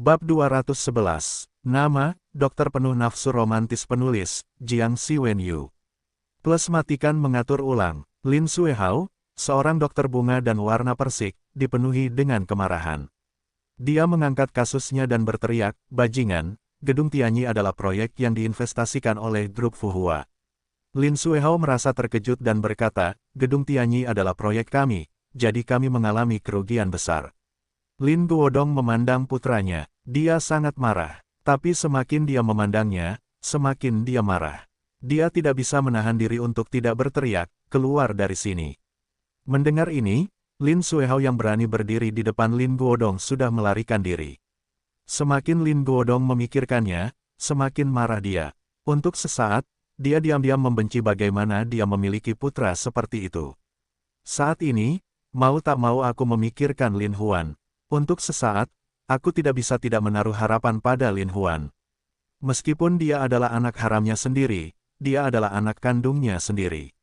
Bab 211. Nama, dokter penuh nafsu romantis penulis, Jiang Siwenyu. Plus matikan mengatur ulang. Lin Suehao, seorang dokter bunga dan warna persik, dipenuhi dengan kemarahan. Dia mengangkat kasusnya dan berteriak, "Bajingan, Gedung Tianyi adalah proyek yang diinvestasikan oleh grup Fuhua." Lin Suehao merasa terkejut dan berkata, "Gedung Tianyi adalah proyek kami, jadi kami mengalami kerugian besar." Lin Guodong memandang putranya. Dia sangat marah. Tapi semakin dia memandangnya, semakin dia marah. Dia tidak bisa menahan diri untuk tidak berteriak, "Keluar dari sini." Mendengar ini, Lin Suehao yang berani berdiri di depan Lin Guodong sudah melarikan diri. Semakin Lin Guodong memikirkannya, semakin marah dia. Untuk sesaat, dia diam-diam membenci bagaimana dia memiliki putra seperti itu. Saat ini, mau tak mau aku memikirkan Lin Huan. Untuk sesaat, aku tidak bisa tidak menaruh harapan pada Lin Huan. Meskipun dia adalah anak haramnya sendiri, dia adalah anak kandungnya sendiri.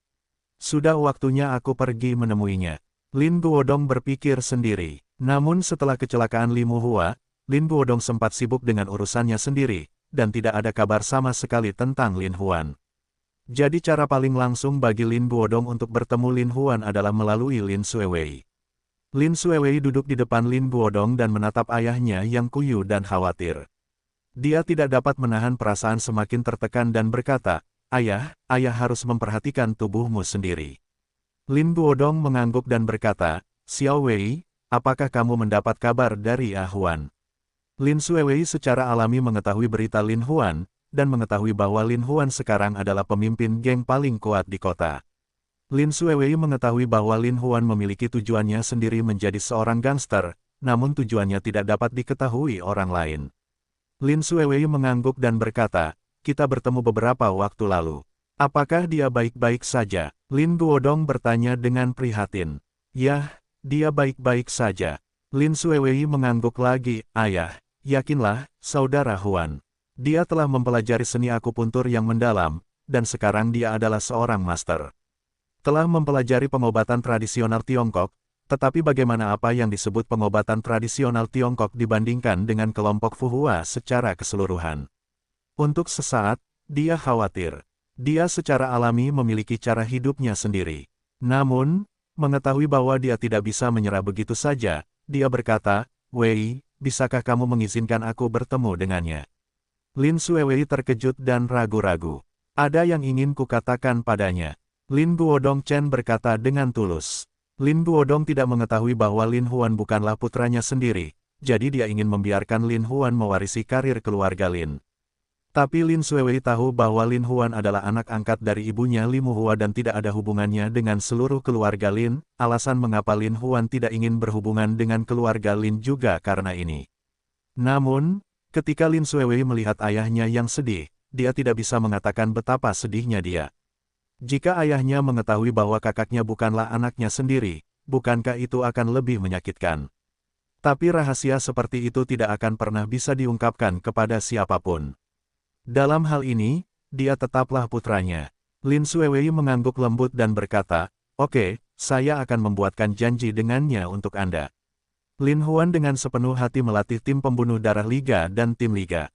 Sudah waktunya aku pergi menemuinya. Lin Guodong berpikir sendiri. Namun setelah kecelakaan Li Muhua, Lin Guodong sempat sibuk dengan urusannya sendiri, dan tidak ada kabar sama sekali tentang Lin Huan. Jadi cara paling langsung bagi Lin Guodong untuk bertemu Lin Huan adalah melalui Lin Suewei. Lin Suewei duduk di depan Lin Guodong dan menatap ayahnya yang kuyu dan khawatir. Dia tidak dapat menahan perasaan semakin tertekan dan berkata, "Ayah, ayah harus memperhatikan tubuhmu sendiri." Lin Guodong mengangguk dan berkata, "Xiao Wei, apakah kamu mendapat kabar dari Ah Huan?" Lin Suewei secara alami mengetahui berita Lin Huan, dan mengetahui bahwa Lin Huan sekarang adalah pemimpin geng paling kuat di kota. Lin Suewei mengetahui bahwa Lin Huan memiliki tujuannya sendiri menjadi seorang gangster, namun tujuannya tidak dapat diketahui orang lain. Lin Suewei mengangguk dan berkata, "Kita bertemu beberapa waktu lalu. Apakah dia baik-baik saja?" Lin Guodong bertanya dengan prihatin. "Yah, dia baik-baik saja." Lin Suewei mengangguk lagi, "Ayah, yakinlah, saudara Huan. Dia telah mempelajari seni akupuntur yang mendalam, dan sekarang dia adalah seorang master. Telah mempelajari pengobatan tradisional Tiongkok, tetapi bagaimana apa yang disebut pengobatan tradisional Tiongkok dibandingkan dengan kelompok Fuhua secara keseluruhan?" Untuk sesaat, dia khawatir. Dia secara alami memiliki cara hidupnya sendiri. Namun, mengetahui bahwa dia tidak bisa menyerah begitu saja, dia berkata, "Wei, bisakah kamu mengizinkan aku bertemu dengannya?" Lin Suewei terkejut dan ragu-ragu. "Ada yang ingin kukatakan padanya." Lin Guodong Chen berkata dengan tulus. Lin Guodong tidak mengetahui bahwa Lin Huan bukanlah putranya sendiri, jadi dia ingin membiarkan Lin Huan mewarisi karir keluarga Lin. Tapi Lin Suewei tahu bahwa Lin Huan adalah anak angkat dari ibunya Li Muhua dan tidak ada hubungannya dengan seluruh keluarga Lin. Alasan mengapa Lin Huan tidak ingin berhubungan dengan keluarga Lin juga karena ini. Namun, ketika Lin Suewei melihat ayahnya yang sedih, dia tidak bisa mengatakan betapa sedihnya dia. Jika ayahnya mengetahui bahwa kakaknya bukanlah anaknya sendiri, bukankah itu akan lebih menyakitkan? Tapi rahasia seperti itu tidak akan pernah bisa diungkapkan kepada siapapun. Dalam hal ini, dia tetaplah putranya. Lin Suewei mengangguk lembut dan berkata, "Oke, saya akan membuatkan janji dengannya untuk Anda." Lin Huan dengan sepenuh hati melatih tim pembunuh darah Liga dan tim Liga.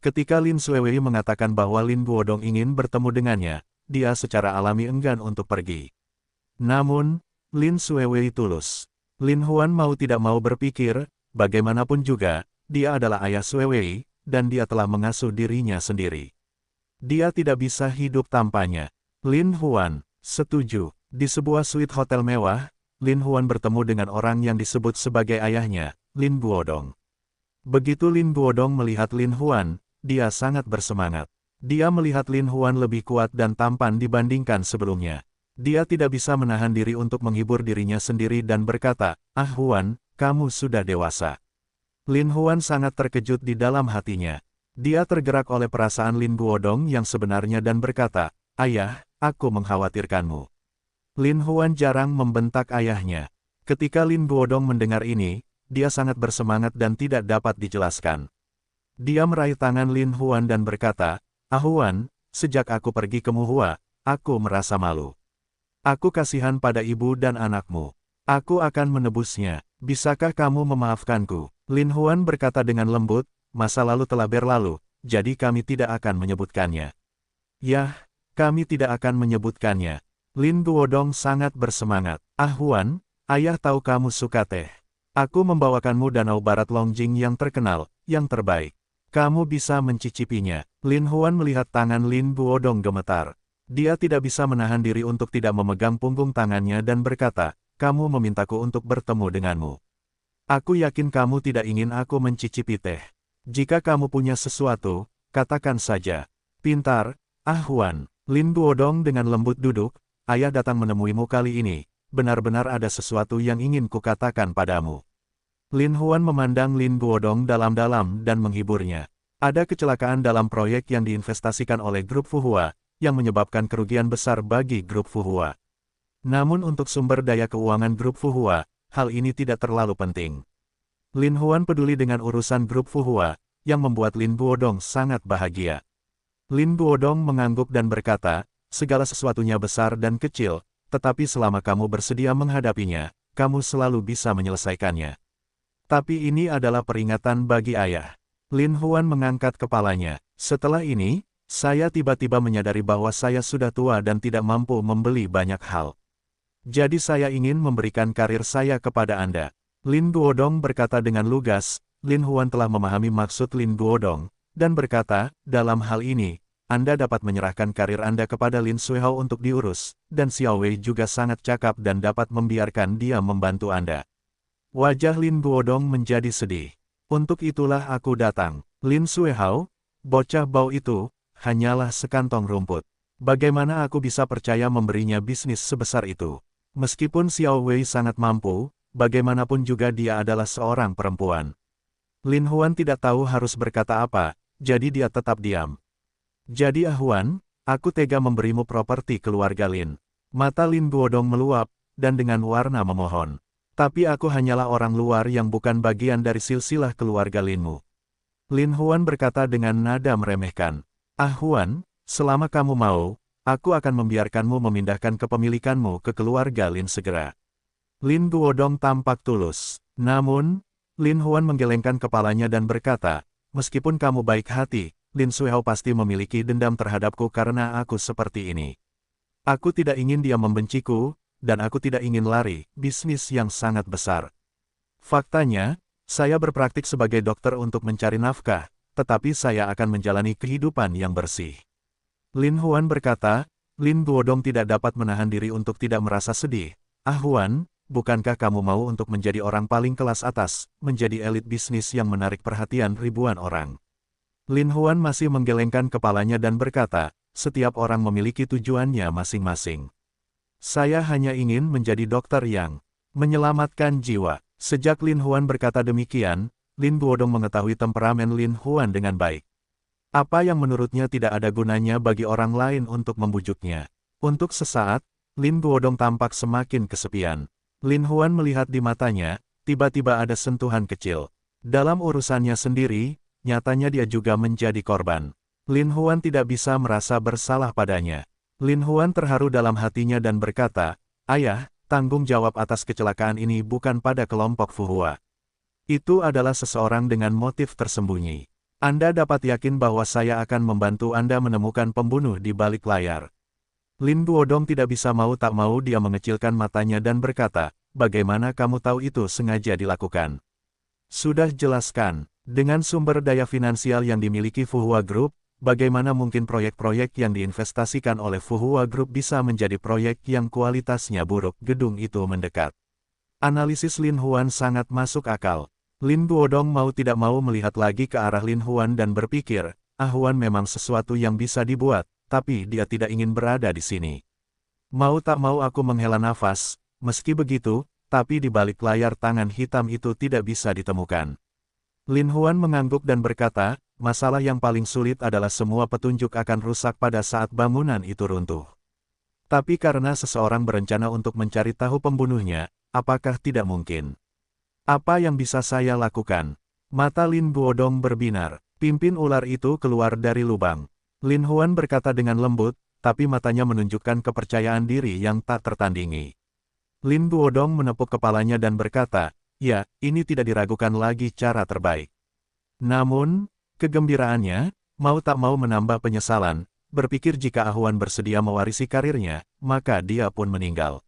Ketika Lin Suewei mengatakan bahwa Lin Guodong ingin bertemu dengannya, dia secara alami enggan untuk pergi. Namun, Lin Suewei tulus. Lin Huan mau tidak mau berpikir, bagaimanapun juga, dia adalah ayah Suewei, dan dia telah mengasuh dirinya sendiri. Dia tidak bisa hidup tanpanya. Lin Huan, setuju. Di sebuah suite hotel mewah, Lin Huan bertemu dengan orang yang disebut sebagai ayahnya, Lin Guodong. Begitu Lin Guodong melihat Lin Huan, dia sangat bersemangat. Dia melihat Lin Huan lebih kuat dan tampan dibandingkan sebelumnya. Dia tidak bisa menahan diri untuk menghibur dirinya sendiri dan berkata, "Ah Huan, kamu sudah dewasa." Lin Huan sangat terkejut di dalam hatinya. Dia tergerak oleh perasaan Lin Guodong yang sebenarnya dan berkata, "Ayah, aku mengkhawatirkanmu." Lin Huan jarang membentak ayahnya. Ketika Lin Guodong mendengar ini, dia sangat bersemangat dan tidak dapat dijelaskan. Dia meraih tangan Lin Huan dan berkata, "Ah Huan, sejak aku pergi ke Muhua, aku merasa malu. Aku kasihan pada ibu dan anakmu. Aku akan menebusnya. Bisakah kamu memaafkanku?" Lin Huan berkata dengan lembut, masa lalu telah berlalu, jadi kami tidak akan menyebutkannya. Yah, kami tidak akan menyebutkannya. Lin Guodong sangat bersemangat. Ah Huan, ayah tahu kamu suka teh. Aku membawakanmu Danau Barat Longjing yang terkenal, yang terbaik. Kamu bisa mencicipinya. Lin Huan melihat tangan Lin Guodong gemetar. Dia tidak bisa menahan diri untuk tidak memegang punggung tangannya dan berkata, kamu memintaku untuk bertemu denganmu. Aku yakin kamu tidak ingin aku mencicipi teh. Jika kamu punya sesuatu, katakan saja. Pintar, Ah Huan. Lin Guodong dengan lembut duduk, ayah datang menemuimu kali ini, benar-benar ada sesuatu yang ingin kukatakan padamu. Lin Huan memandang Lin Guodong dalam-dalam dan menghiburnya. Ada kecelakaan dalam proyek yang diinvestasikan oleh grup Fuhua, yang menyebabkan kerugian besar bagi grup Fuhua. Namun untuk sumber daya keuangan grup Fuhua, hal ini tidak terlalu penting. Lin Huan peduli dengan urusan grup Fuhua, yang membuat Lin Guodong sangat bahagia. Lin Guodong mengangguk dan berkata, segala sesuatunya besar dan kecil, tetapi selama kamu bersedia menghadapinya, kamu selalu bisa menyelesaikannya. Tapi ini adalah peringatan bagi ayah. Lin Huan mengangkat kepalanya. Setelah ini, saya tiba-tiba menyadari bahwa saya sudah tua dan tidak mampu membeli banyak hal. Jadi saya ingin memberikan karir saya kepada Anda. Lin Guodong berkata dengan lugas. Lin Huan telah memahami maksud Lin Guodong, dan berkata, dalam hal ini, Anda dapat menyerahkan karir Anda kepada Lin Suihao untuk diurus, dan Xiao Wei juga sangat cakap dan dapat membiarkan dia membantu Anda. Wajah Lin Guodong menjadi sedih. Untuk itulah aku datang. Lin Suihao, bocah bau itu, hanyalah sekantong rumput. Bagaimana aku bisa percaya memberinya bisnis sebesar itu? Meskipun Xiao Wei sangat mampu, bagaimanapun juga dia adalah seorang perempuan. Lin Huan tidak tahu harus berkata apa, jadi dia tetap diam. Jadi Ah Huan, aku tega memberimu properti keluarga Lin. Mata Lin Guodong meluap, dan dengan warna memohon. Tapi aku hanyalah orang luar yang bukan bagian dari silsilah keluarga Linmu. Lin Huan berkata dengan nada meremehkan. Ah Huan, selama kamu mau, aku akan membiarkanmu memindahkan kepemilikanmu ke keluarga Lin segera. Lin Guodong tampak tulus. Namun, Lin Huan menggelengkan kepalanya dan berkata, meskipun kamu baik hati, Lin Suihao pasti memiliki dendam terhadapku karena aku seperti ini. Aku tidak ingin dia membenciku, dan aku tidak ingin lari, bisnis yang sangat besar. Faktanya, saya berpraktik sebagai dokter untuk mencari nafkah, tetapi saya akan menjalani kehidupan yang bersih. Lin Huan berkata, Lin Guodong tidak dapat menahan diri untuk tidak merasa sedih. Ah Huan, bukankah kamu mau untuk menjadi orang paling kelas atas, menjadi elit bisnis yang menarik perhatian ribuan orang? Lin Huan masih menggelengkan kepalanya dan berkata, setiap orang memiliki tujuannya masing-masing. Saya hanya ingin menjadi dokter yang menyelamatkan jiwa. Sejak Lin Huan berkata demikian, Lin Guodong mengetahui temperamen Lin Huan dengan baik. Apa yang menurutnya tidak ada gunanya bagi orang lain untuk membujuknya. Untuk sesaat, Lin Guodong tampak semakin kesepian. Lin Huan melihat di matanya, tiba-tiba ada sentuhan kecil. Dalam urusannya sendiri, nyatanya dia juga menjadi korban. Lin Huan tidak bisa merasa bersalah padanya. Lin Huan terharu dalam hatinya dan berkata, ayah, tanggung jawab atas kecelakaan ini bukan pada kelompok Fuhua. Itu adalah seseorang dengan motif tersembunyi. Anda dapat yakin bahwa saya akan membantu Anda menemukan pembunuh di balik layar. Lin Guodong tidak bisa mau tak mau dia mengecilkan matanya dan berkata, bagaimana kamu tahu itu sengaja dilakukan? Sudah jelaskan, dengan sumber daya finansial yang dimiliki Fuhua Group, bagaimana mungkin proyek-proyek yang diinvestasikan oleh Fuhua Group bisa menjadi proyek yang kualitasnya buruk? Gedung itu mendekat. Analisis Lin Huan sangat masuk akal. Lin Guodong mau tidak mau melihat lagi ke arah Lin Huan dan berpikir, Ah Huan memang sesuatu yang bisa dibuat, tapi dia tidak ingin berada di sini. Mau tak mau aku menghela nafas, meski begitu, tapi di balik layar tangan hitam itu tidak bisa ditemukan. Lin Huan mengangguk dan berkata, masalah yang paling sulit adalah semua petunjuk akan rusak pada saat bangunan itu runtuh. Tapi karena seseorang berencana untuk mencari tahu pembunuhnya, apakah tidak mungkin? Apa yang bisa saya lakukan? Mata Lin Guodong berbinar. Pimpin ular itu keluar dari lubang. Lin Huan berkata dengan lembut, tapi matanya menunjukkan kepercayaan diri yang tak tertandingi. Lin Guodong menepuk kepalanya dan berkata, Ya, ini tidak diragukan lagi cara terbaik. Namun, kegembiraannya, mau tak mau menambah penyesalan, berpikir jika Ahuan bersedia mewarisi karirnya, maka dia pun meninggal.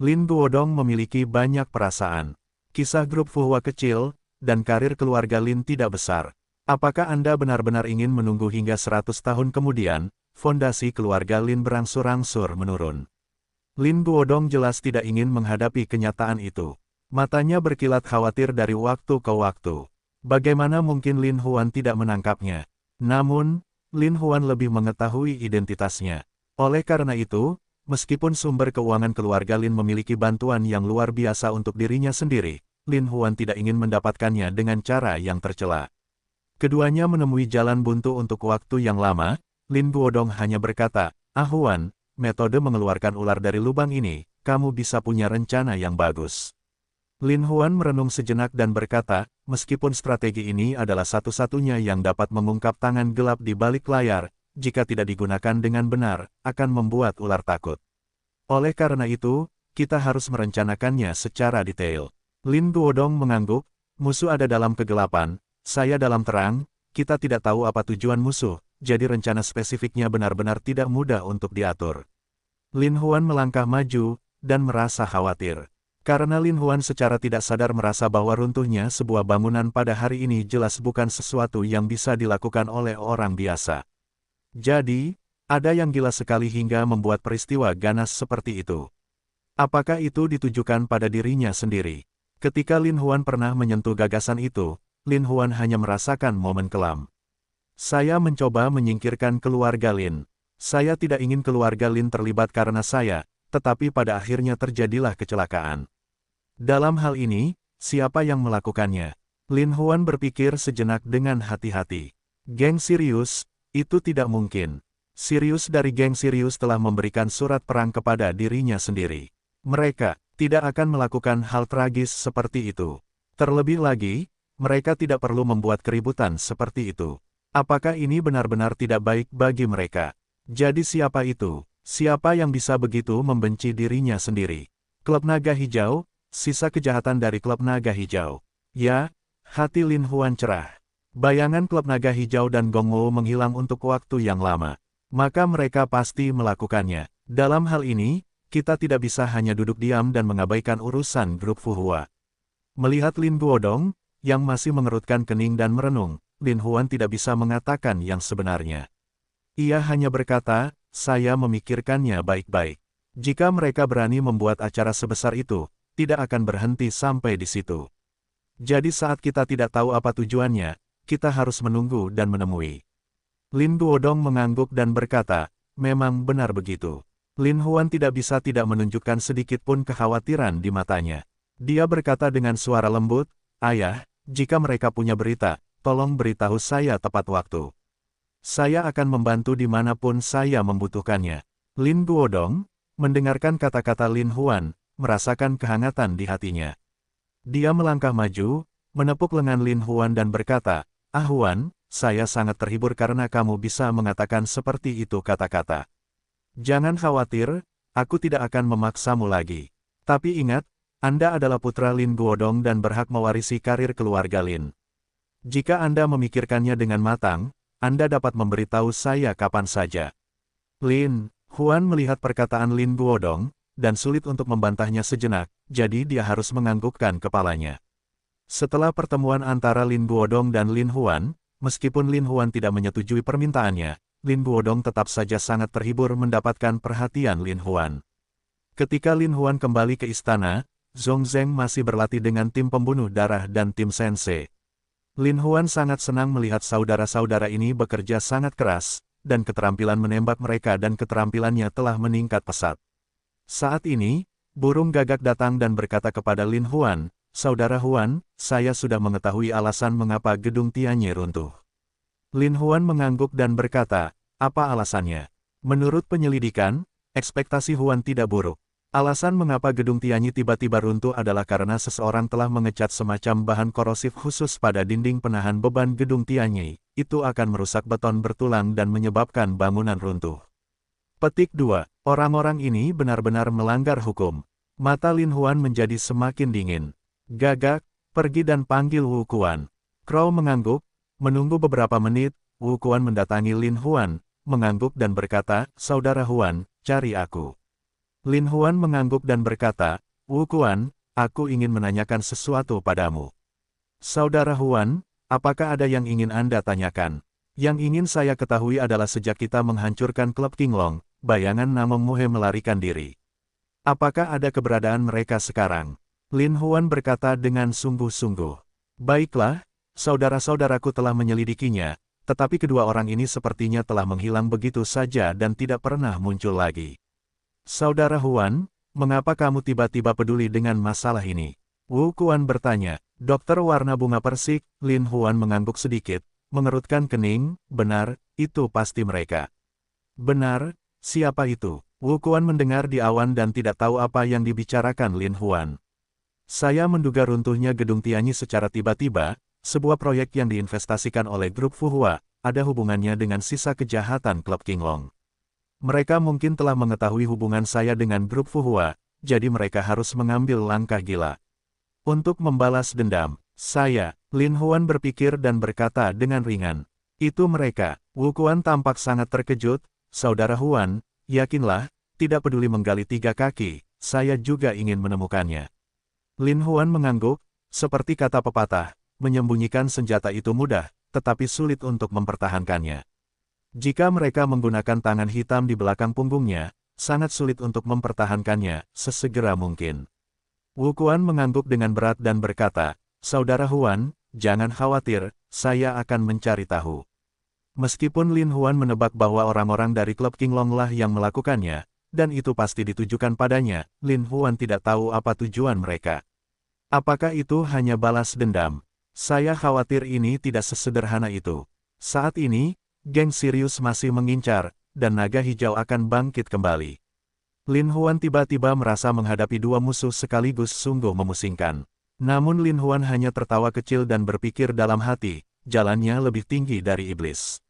Lin Guodong memiliki banyak perasaan. Kisah grup Fuhua kecil, dan karir keluarga Lin tidak besar. Apakah Anda benar-benar ingin menunggu hingga 100 tahun kemudian, fondasi keluarga Lin berangsur-angsur menurun? Lin Guodong jelas tidak ingin menghadapi kenyataan itu. Matanya berkilat khawatir dari waktu ke waktu. Bagaimana mungkin Lin Huan tidak menangkapnya? Namun, Lin Huan lebih mengetahui identitasnya. Oleh karena itu, meskipun sumber keuangan keluarga Lin memiliki bantuan yang luar biasa untuk dirinya sendiri, Lin Huan tidak ingin mendapatkannya dengan cara yang tercela. Keduanya menemui jalan buntu untuk waktu yang lama. Lin Guodong hanya berkata, "Ah Huan, metode mengeluarkan ular dari lubang ini, kamu bisa punya rencana yang bagus." Lin Huan merenung sejenak dan berkata, meskipun strategi ini adalah satu-satunya yang dapat mengungkap tangan gelap di balik layar, jika tidak digunakan dengan benar, akan membuat ular takut. Oleh karena itu, kita harus merencanakannya secara detail. Lin Guodong mengangguk, musuh ada dalam kegelapan, saya dalam terang, kita tidak tahu apa tujuan musuh, jadi rencana spesifiknya benar-benar tidak mudah untuk diatur. Lin Huan melangkah maju, dan merasa khawatir. Karena Lin Huan secara tidak sadar merasa bahwa runtuhnya sebuah bangunan pada hari ini jelas bukan sesuatu yang bisa dilakukan oleh orang biasa. Jadi, ada yang gila sekali hingga membuat peristiwa ganas seperti itu. Apakah itu ditujukan pada dirinya sendiri? Ketika Lin Huan pernah menyentuh gagasan itu, Lin Huan hanya merasakan momen kelam. Saya mencoba menyingkirkan keluarga Lin. Saya tidak ingin keluarga Lin terlibat karena saya, tetapi pada akhirnya terjadilah kecelakaan. Dalam hal ini, siapa yang melakukannya? Lin Huan berpikir sejenak dengan hati-hati. Geng Sirius, itu tidak mungkin. Sirius dari geng Sirius telah memberikan surat perang kepada dirinya sendiri. Mereka tidak akan melakukan hal tragis seperti itu. Terlebih lagi, mereka tidak perlu membuat keributan seperti itu. Apakah ini benar-benar tidak baik bagi mereka? Jadi siapa itu? Siapa yang bisa begitu membenci dirinya sendiri? Klub Naga Hijau, sisa kejahatan dari Klub Naga Hijau. Ya, hati Lin Huan cerah. Bayangan Klub Naga Hijau dan Gong Wu menghilang untuk waktu yang lama. Maka mereka pasti melakukannya. Dalam hal ini, kita tidak bisa hanya duduk diam dan mengabaikan urusan grup Fuhua. Melihat Lin Guodong, yang masih mengerutkan kening dan merenung, Lin Huan tidak bisa mengatakan yang sebenarnya. Ia hanya berkata, saya memikirkannya baik-baik. Jika mereka berani membuat acara sebesar itu, tidak akan berhenti sampai di situ. Jadi saat kita tidak tahu apa tujuannya, kita harus menunggu dan menemui. Lin Guodong mengangguk dan berkata, memang benar begitu. Lin Huan tidak bisa tidak menunjukkan sedikit pun kekhawatiran di matanya. Dia berkata dengan suara lembut, ayah, jika mereka punya berita, tolong beritahu saya tepat waktu. Saya akan membantu dimanapun saya membutuhkannya. Lin Guodong, mendengarkan kata-kata Lin Huan, merasakan kehangatan di hatinya. Dia melangkah maju, menepuk lengan Lin Huan dan berkata, ah Huan, saya sangat terhibur karena kamu bisa mengatakan seperti itu kata-kata. Jangan khawatir, aku tidak akan memaksamu lagi. Tapi ingat, Anda adalah putra Lin Guodong dan berhak mewarisi karir keluarga Lin. Jika Anda memikirkannya dengan matang, Anda dapat memberitahu saya kapan saja. Lin Huan melihat perkataan Lin Guodong, dan sulit untuk membantahnya sejenak, jadi dia harus menganggukkan kepalanya. Setelah pertemuan antara Lin Guodong dan Lin Huan, meskipun Lin Huan tidak menyetujui permintaannya, Lin Guodong tetap saja sangat terhibur mendapatkan perhatian Lin Huan. Ketika Lin Huan kembali ke istana, Zhong Zheng masih berlatih dengan tim pembunuh darah dan tim Sensei. Lin Huan sangat senang melihat saudara-saudara ini bekerja sangat keras, dan keterampilan menembak mereka dan keterampilannya telah meningkat pesat. Saat ini, burung gagak datang dan berkata kepada Lin Huan, Saudara Huan, saya sudah mengetahui alasan mengapa gedung Tianye runtuh. Lin Huan mengangguk dan berkata, apa alasannya? Menurut penyelidikan, ekspektasi Huan tidak buruk. Alasan mengapa gedung Tianye tiba-tiba runtuh adalah karena seseorang telah mengecat semacam bahan korosif khusus pada dinding penahan beban gedung Tianye. Itu akan merusak beton bertulang dan menyebabkan bangunan runtuh. Petik 2. Orang-orang ini benar-benar melanggar hukum. Mata Lin Huan menjadi semakin dingin. Gagak, pergi dan panggil Wu Kuan. Crow mengangguk, menunggu beberapa menit, Wu Kuan mendatangi Lin Huan, mengangguk dan berkata, Saudara Huan, cari aku. Lin Huan mengangguk dan berkata, Wu Kuan, aku ingin menanyakan sesuatu padamu. Saudara Huan, apakah ada yang ingin Anda tanyakan? Yang ingin saya ketahui adalah sejak kita menghancurkan klub Qinglong, bayangan Namong Muhe melarikan diri. Apakah ada keberadaan mereka sekarang? Lin Huan berkata dengan sungguh-sungguh. Baiklah, saudara-saudaraku telah menyelidikinya, tetapi kedua orang ini sepertinya telah menghilang begitu saja dan tidak pernah muncul lagi. Saudara Huan, mengapa kamu tiba-tiba peduli dengan masalah ini? Wu Kuan bertanya. Dokter warna bunga persik, Lin Huan mengangguk sedikit, mengerutkan kening, benar, itu pasti mereka. Benar, siapa itu? Wu Kuan mendengar di awan dan tidak tahu apa yang dibicarakan Lin Huan. Saya menduga runtuhnya gedung Tianyi secara tiba-tiba, sebuah proyek yang diinvestasikan oleh grup Fuhua, ada hubungannya dengan sisa kejahatan klub Qinglong. Mereka mungkin telah mengetahui hubungan saya dengan grup Fuhua, jadi mereka harus mengambil langkah gila. Untuk membalas dendam, Lin Huan berpikir dan berkata dengan ringan. Itu mereka. Wu Kuan tampak sangat terkejut, Saudara Huan, yakinlah, tidak peduli menggali 3 kaki, saya juga ingin menemukannya. Lin Huan mengangguk, seperti kata pepatah, menyembunyikan senjata itu mudah, tetapi sulit untuk mempertahankannya. Jika mereka menggunakan tangan hitam di belakang punggungnya, sangat sulit untuk mempertahankannya, sesegera mungkin. Wu Kuan mengangguk dengan berat dan berkata, Saudara Huan, jangan khawatir, saya akan mencari tahu. Meskipun Lin Huan menebak bahwa orang-orang dari klub Qinglong lah yang melakukannya, dan itu pasti ditujukan padanya, Lin Huan tidak tahu apa tujuan mereka. Apakah itu hanya balas dendam? Saya khawatir ini tidak sesederhana itu. Saat ini, geng Sirius masih mengincar, dan naga hijau akan bangkit kembali. Lin Huan tiba-tiba merasa menghadapi dua musuh sekaligus sungguh memusingkan. Namun Lin Huan hanya tertawa kecil dan berpikir dalam hati, jalannya lebih tinggi dari iblis.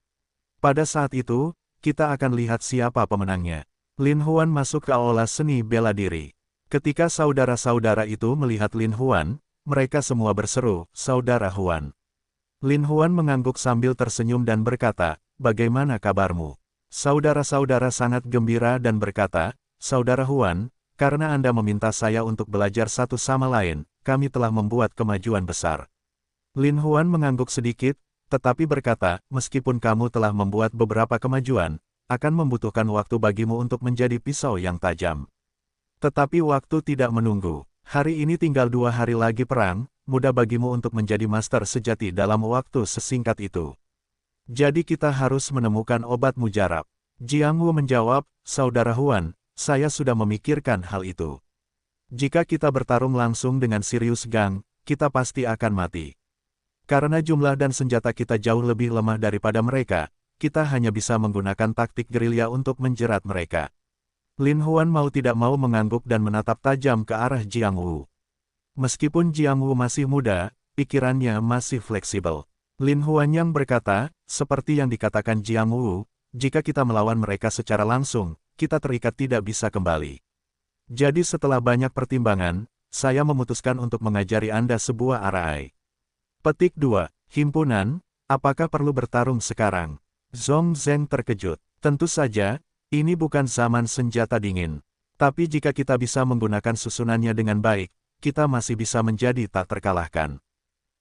Pada saat itu, kita akan lihat siapa pemenangnya. Lin Huan masuk ke aula seni bela diri. Ketika saudara-saudara itu melihat Lin Huan, mereka semua berseru, Saudara Huan. Lin Huan mengangguk sambil tersenyum dan berkata, bagaimana kabarmu? Saudara-saudara sangat gembira dan berkata, Saudara Huan, karena Anda meminta saya untuk belajar satu sama lain, kami telah membuat kemajuan besar. Lin Huan mengangguk sedikit, tetapi berkata, meskipun kamu telah membuat beberapa kemajuan, akan membutuhkan waktu bagimu untuk menjadi pisau yang tajam. Tetapi waktu tidak menunggu. Hari ini tinggal 2 hari lagi perang, mudah bagimu untuk menjadi master sejati dalam waktu sesingkat itu. Jadi kita harus menemukan obat mujarab. Jiang Wu menjawab, Saudara Huan, saya sudah memikirkan hal itu. Jika kita bertarung langsung dengan Sirius Gang, kita pasti akan mati. Karena jumlah dan senjata kita jauh lebih lemah daripada mereka, kita hanya bisa menggunakan taktik gerilya untuk menjerat mereka. Lin Huan mau tidak mau mengangguk dan menatap tajam ke arah Jiang Wu. Meskipun Jiang Wu masih muda, pikirannya masih fleksibel. Lin Huan yang berkata, seperti yang dikatakan Jiang Wu, jika kita melawan mereka secara langsung, kita terikat tidak bisa kembali. Jadi setelah banyak pertimbangan, saya memutuskan untuk mengajari Anda sebuah arai. Petik 2. Himpunan, apakah perlu bertarung sekarang? Zhong Zheng terkejut. Tentu saja, ini bukan zaman senjata dingin. Tapi jika kita bisa menggunakan susunannya dengan baik, kita masih bisa menjadi tak terkalahkan.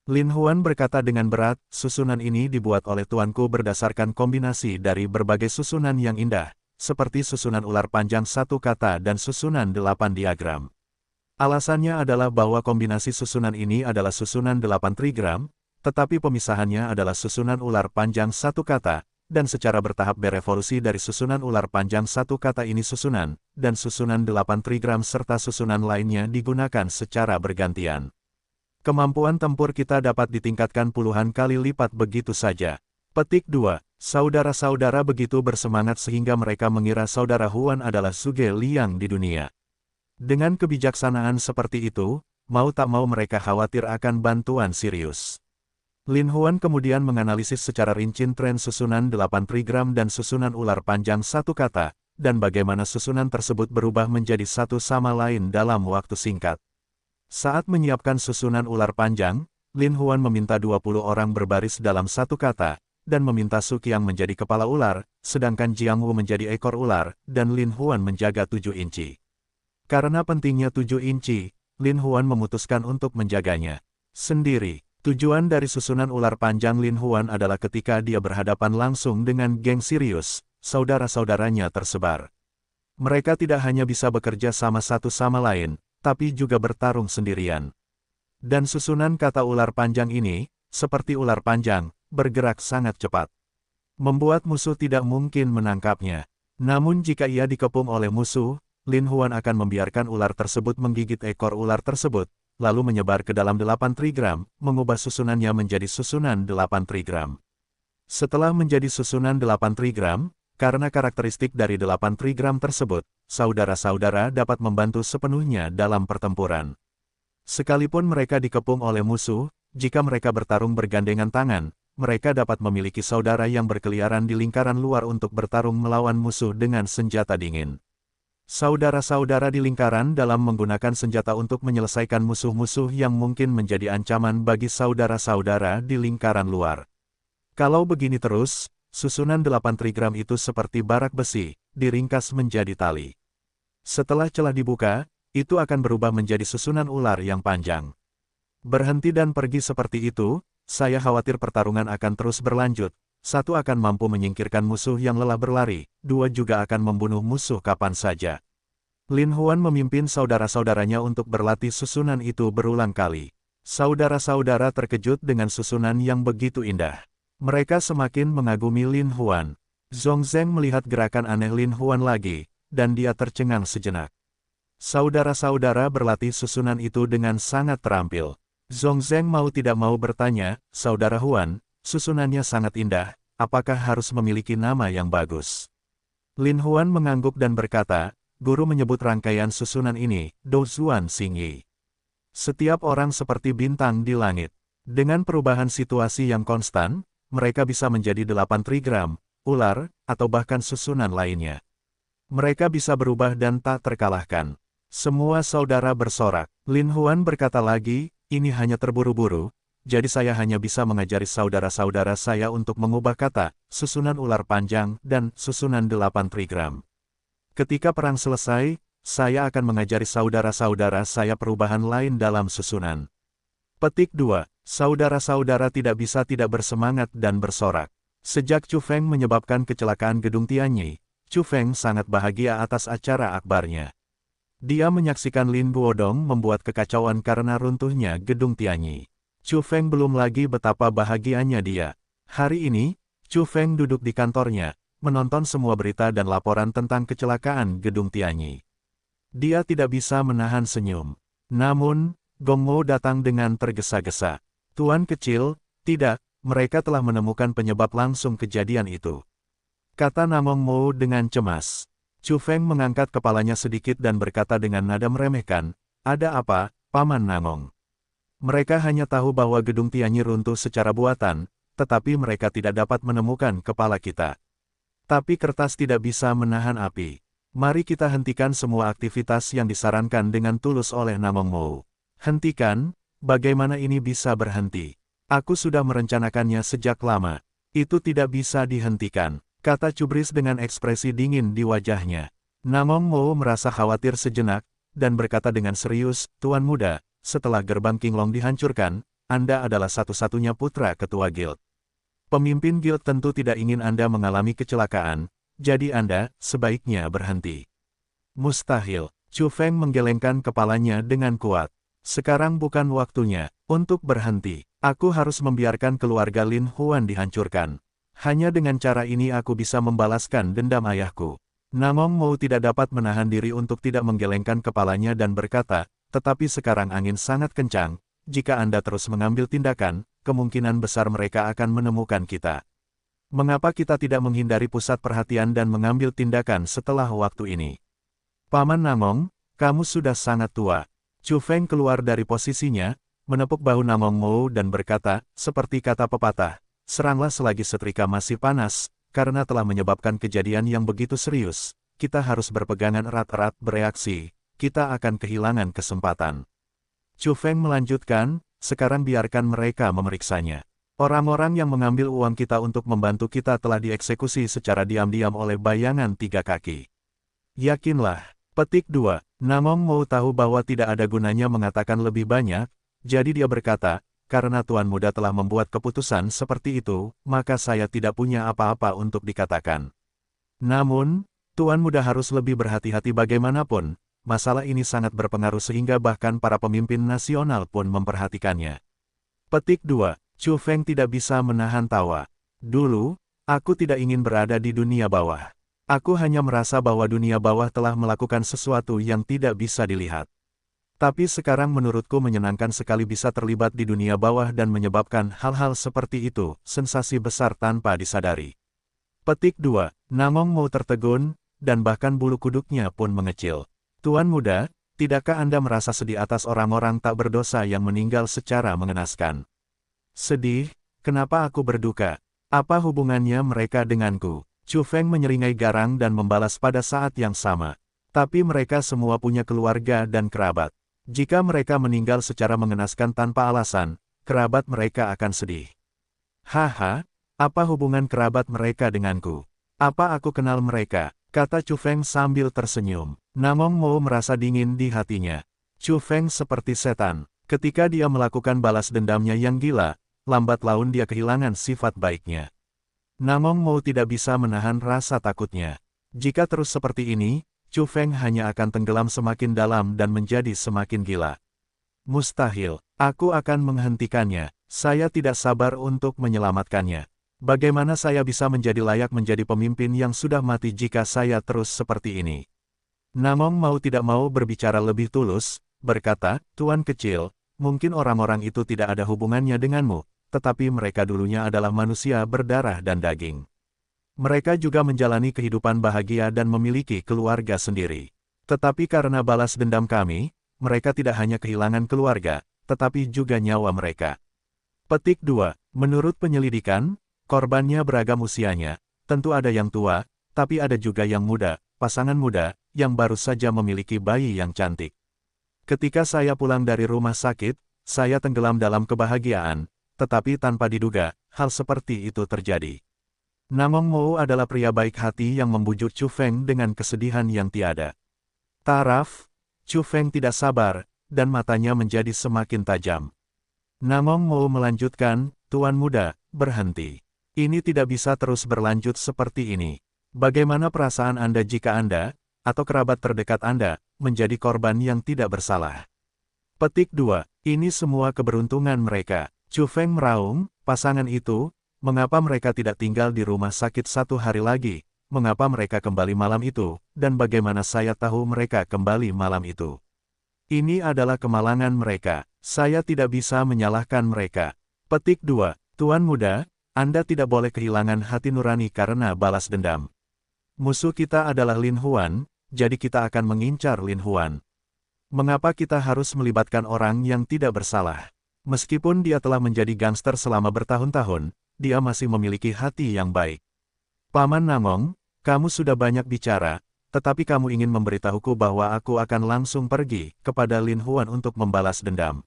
Lin Huan berkata dengan berat, susunan ini dibuat oleh tuanku berdasarkan kombinasi dari berbagai susunan yang indah, seperti susunan ular panjang 1 kata dan susunan 8 diagram. Alasannya adalah bahwa kombinasi susunan ini adalah susunan 8 trigram, tetapi pemisahannya adalah susunan ular panjang 1 kata, dan secara bertahap berevolusi dari susunan ular panjang 1 kata ini susunan, dan susunan 8 trigram serta susunan lainnya digunakan secara bergantian. Kemampuan tempur kita dapat ditingkatkan puluhan kali lipat begitu saja. Petik 2. Saudara-saudara begitu bersemangat sehingga mereka mengira Saudara Huan adalah Zhuge Liang di dunia. Dengan kebijaksanaan seperti itu, mau tak mau mereka khawatir akan bantuan Sirius. Lin Huan kemudian menganalisis secara rinci tren susunan 8 trigram dan susunan ular panjang 1 kata, dan bagaimana susunan tersebut berubah menjadi satu sama lain dalam waktu singkat. Saat menyiapkan susunan ular panjang, Lin Huan meminta 20 orang berbaris dalam satu kata, dan meminta Su Qiang menjadi kepala ular, sedangkan Jiang Wu menjadi ekor ular, dan Lin Huan menjaga 7 inci. Karena pentingnya 7 inci, Lin Huan memutuskan untuk menjaganya sendiri. Tujuan dari susunan ular panjang Lin Huan adalah ketika dia berhadapan langsung dengan geng Sirius, saudara-saudaranya tersebar. Mereka tidak hanya bisa bekerja sama satu sama lain, tapi juga bertarung sendirian. Dan susunan kata ular panjang ini, seperti ular panjang, bergerak sangat cepat. Membuat musuh tidak mungkin menangkapnya. Namun jika ia dikepung oleh musuh, Lin Huan akan membiarkan ular tersebut menggigit ekor ular tersebut, lalu menyebar ke dalam 8 trigram, mengubah susunannya menjadi susunan 8 trigram. Setelah menjadi susunan 8 trigram, karena karakteristik dari 8 trigram tersebut, saudara-saudara dapat membantu sepenuhnya dalam pertempuran. Sekalipun mereka dikepung oleh musuh, jika mereka bertarung bergandengan tangan, mereka dapat memiliki saudara yang berkeliaran di lingkaran luar untuk bertarung melawan musuh dengan senjata dingin. Saudara-saudara di lingkaran dalam menggunakan senjata untuk menyelesaikan musuh-musuh yang mungkin menjadi ancaman bagi saudara-saudara di lingkaran luar. Kalau begini terus, susunan 8 trigram itu seperti barak besi, diringkas menjadi tali. Setelah celah dibuka, itu akan berubah menjadi susunan ular yang panjang. Berhenti dan pergi seperti itu, saya khawatir pertarungan akan terus berlanjut. 1 akan mampu menyingkirkan musuh yang lelah berlari, 2 juga akan membunuh musuh kapan saja. Lin Huan memimpin saudara-saudaranya untuk berlatih susunan itu berulang kali. Saudara-saudara terkejut dengan susunan yang begitu indah. Mereka semakin mengagumi Lin Huan. Zhongzheng melihat gerakan aneh Lin Huan lagi, dan dia tercengang sejenak. Saudara-saudara berlatih susunan itu dengan sangat terampil. Zhongzheng mau tidak mau bertanya, "Saudara Huan, susunannya sangat indah, apakah harus memiliki nama yang bagus?" Lin Huan mengangguk dan berkata, "Guru menyebut rangkaian susunan ini, Do Zuan Xing Yi. Setiap orang seperti bintang di langit. Dengan perubahan situasi yang konstan, mereka bisa menjadi 8 trigram, ular, atau bahkan susunan lainnya. Mereka bisa berubah dan tak terkalahkan." Semua saudara bersorak. Lin Huan berkata lagi, "Ini hanya terburu-buru. Jadi saya hanya bisa mengajari saudara-saudara saya untuk mengubah kata, susunan ular panjang, dan susunan 8 trigram. Ketika perang selesai, saya akan mengajari saudara-saudara saya perubahan lain dalam susunan." Petik 2. Saudara-saudara tidak bisa tidak bersemangat dan bersorak. Sejak Chu Feng menyebabkan kecelakaan Gedung Tianyi, Chu Feng sangat bahagia atas acara akbarnya. Dia menyaksikan Lin Buodong membuat kekacauan karena runtuhnya Gedung Tianyi. Chu Feng belum lagi betapa bahagianya dia. Hari ini, Chu Feng duduk di kantornya, menonton semua berita dan laporan tentang kecelakaan Gedung Tianyi. Dia tidak bisa menahan senyum. Namun, Gong Mo datang dengan tergesa-gesa. "Tuan kecil, tidak, mereka telah menemukan penyebab langsung kejadian itu," kata Namong Mo dengan cemas. Chu Feng mengangkat kepalanya sedikit dan berkata dengan nada meremehkan, "Ada apa, Paman Namong?" Mereka hanya tahu bahwa Gedung Tianyi runtuh secara buatan, tetapi mereka tidak dapat menemukan kepala kita. Tapi kertas tidak bisa menahan api. Mari kita hentikan semua aktivitas yang disarankan dengan tulus oleh Namong Mo. Hentikan? Bagaimana ini bisa berhenti? Aku sudah merencanakannya sejak lama. Itu tidak bisa dihentikan, kata Cubris dengan ekspresi dingin di wajahnya. Namong Mo merasa khawatir sejenak, dan berkata dengan serius, "Tuan muda, setelah gerbang Qinglong dihancurkan, Anda adalah satu-satunya putra ketua guild. Pemimpin guild tentu tidak ingin Anda mengalami kecelakaan, jadi Anda sebaiknya berhenti." "Mustahil." Chu Feng menggelengkan kepalanya dengan kuat. "Sekarang bukan waktunya untuk berhenti. Aku harus membiarkan keluarga Lin Huan dihancurkan. Hanya dengan cara ini aku bisa membalaskan dendam ayahku." Namong Mo tidak dapat menahan diri untuk tidak menggelengkan kepalanya dan berkata, "Tetapi sekarang angin sangat kencang, jika Anda terus mengambil tindakan, kemungkinan besar mereka akan menemukan kita. Mengapa kita tidak menghindari pusat perhatian dan mengambil tindakan setelah waktu ini?" "Paman Namong, kamu sudah sangat tua." Chu Feng keluar dari posisinya, menepuk bahu Namong Mo dan berkata, seperti kata pepatah, "Seranglah selagi setrika masih panas," karena telah menyebabkan kejadian yang begitu serius, kita harus berpegangan erat-erat bereaksi, kita akan kehilangan kesempatan. Chu Feng melanjutkan, sekarang biarkan mereka memeriksanya. Orang-orang yang mengambil uang kita untuk membantu kita telah dieksekusi secara diam-diam oleh bayangan tiga kaki. Yakinlah. Petik 2. Namong mau tahu bahwa tidak ada gunanya mengatakan lebih banyak, jadi dia berkata, karena Tuan Muda telah membuat keputusan seperti itu, maka saya tidak punya apa-apa untuk dikatakan. Namun, Tuan Muda harus lebih berhati-hati bagaimanapun, masalah ini sangat berpengaruh sehingga bahkan para pemimpin nasional pun memperhatikannya. Petik 2. Chu Feng tidak bisa menahan tawa. Dulu, aku tidak ingin berada di dunia bawah. Aku hanya merasa bahwa dunia bawah telah melakukan sesuatu yang tidak bisa dilihat. Tapi sekarang menurutku menyenangkan sekali bisa terlibat di dunia bawah dan menyebabkan hal-hal seperti itu, sensasi besar tanpa disadari. Petik 2. Namong mau tertegun, dan bahkan bulu kuduknya pun mengecil. Tuan Muda, tidakkah Anda merasa sedih atas orang-orang tak berdosa yang meninggal secara mengenaskan? Sedih? Kenapa aku berduka? Apa hubungannya mereka denganku? Chu Feng menyeringai garang dan membalas pada saat yang sama. Tapi mereka semua punya keluarga dan kerabat. Jika mereka meninggal secara mengenaskan tanpa alasan, kerabat mereka akan sedih. Haha, apa hubungan kerabat mereka denganku? Apa aku kenal mereka? Kata Chu Feng sambil tersenyum. Namong Mo merasa dingin di hatinya. Chu Feng seperti setan. Ketika dia melakukan balas dendamnya yang gila, lambat laun dia kehilangan sifat baiknya. Namong Mo tidak bisa menahan rasa takutnya. Jika terus seperti ini, Chu Feng hanya akan tenggelam semakin dalam dan menjadi semakin gila. Mustahil, aku akan menghentikannya. Saya tidak sabar untuk menyelamatkannya. Bagaimana saya bisa menjadi layak menjadi pemimpin yang sudah mati jika saya terus seperti ini? Namong Mo tidak mau berbicara lebih tulus, berkata, Tuan kecil, mungkin orang-orang itu tidak ada hubungannya denganmu, tetapi mereka dulunya adalah manusia berdarah dan daging. Mereka juga menjalani kehidupan bahagia dan memiliki keluarga sendiri. Tetapi karena balas dendam kami, mereka tidak hanya kehilangan keluarga, tetapi juga nyawa mereka. Petik 2. Menurut penyelidikan, korbannya beragam usianya, tentu ada yang tua, tapi ada juga yang muda, pasangan muda, yang baru saja memiliki bayi yang cantik. Ketika saya pulang dari rumah sakit, saya tenggelam dalam kebahagiaan, tetapi tanpa diduga, hal seperti itu terjadi. Namong Mo adalah pria baik hati yang membujuk Chu Feng dengan kesedihan yang tiada taraf. Chu Feng tidak sabar, dan matanya menjadi semakin tajam. Namong Mo melanjutkan, Tuan Muda, berhenti. Ini tidak bisa terus berlanjut seperti ini. Bagaimana perasaan Anda jika Anda, atau kerabat terdekat Anda, menjadi korban yang tidak bersalah? Petik 2. Ini semua keberuntungan mereka. Chu Feng meraung, pasangan itu, mengapa mereka tidak tinggal di rumah sakit satu hari lagi? Mengapa mereka kembali malam itu, dan bagaimana saya tahu mereka kembali malam itu? Ini adalah kemalangan mereka. Saya tidak bisa menyalahkan mereka. Petik 2. Tuan Muda, Anda tidak boleh kehilangan hati nurani karena balas dendam. Musuh kita adalah Lin Huan, jadi kita akan mengincar Lin Huan. Mengapa kita harus melibatkan orang yang tidak bersalah? Meskipun dia telah menjadi gangster selama bertahun-tahun, dia masih memiliki hati yang baik. Paman Namong, kamu sudah banyak bicara, tetapi kamu ingin memberitahuku bahwa aku akan langsung pergi kepada Lin Huan untuk membalas dendam.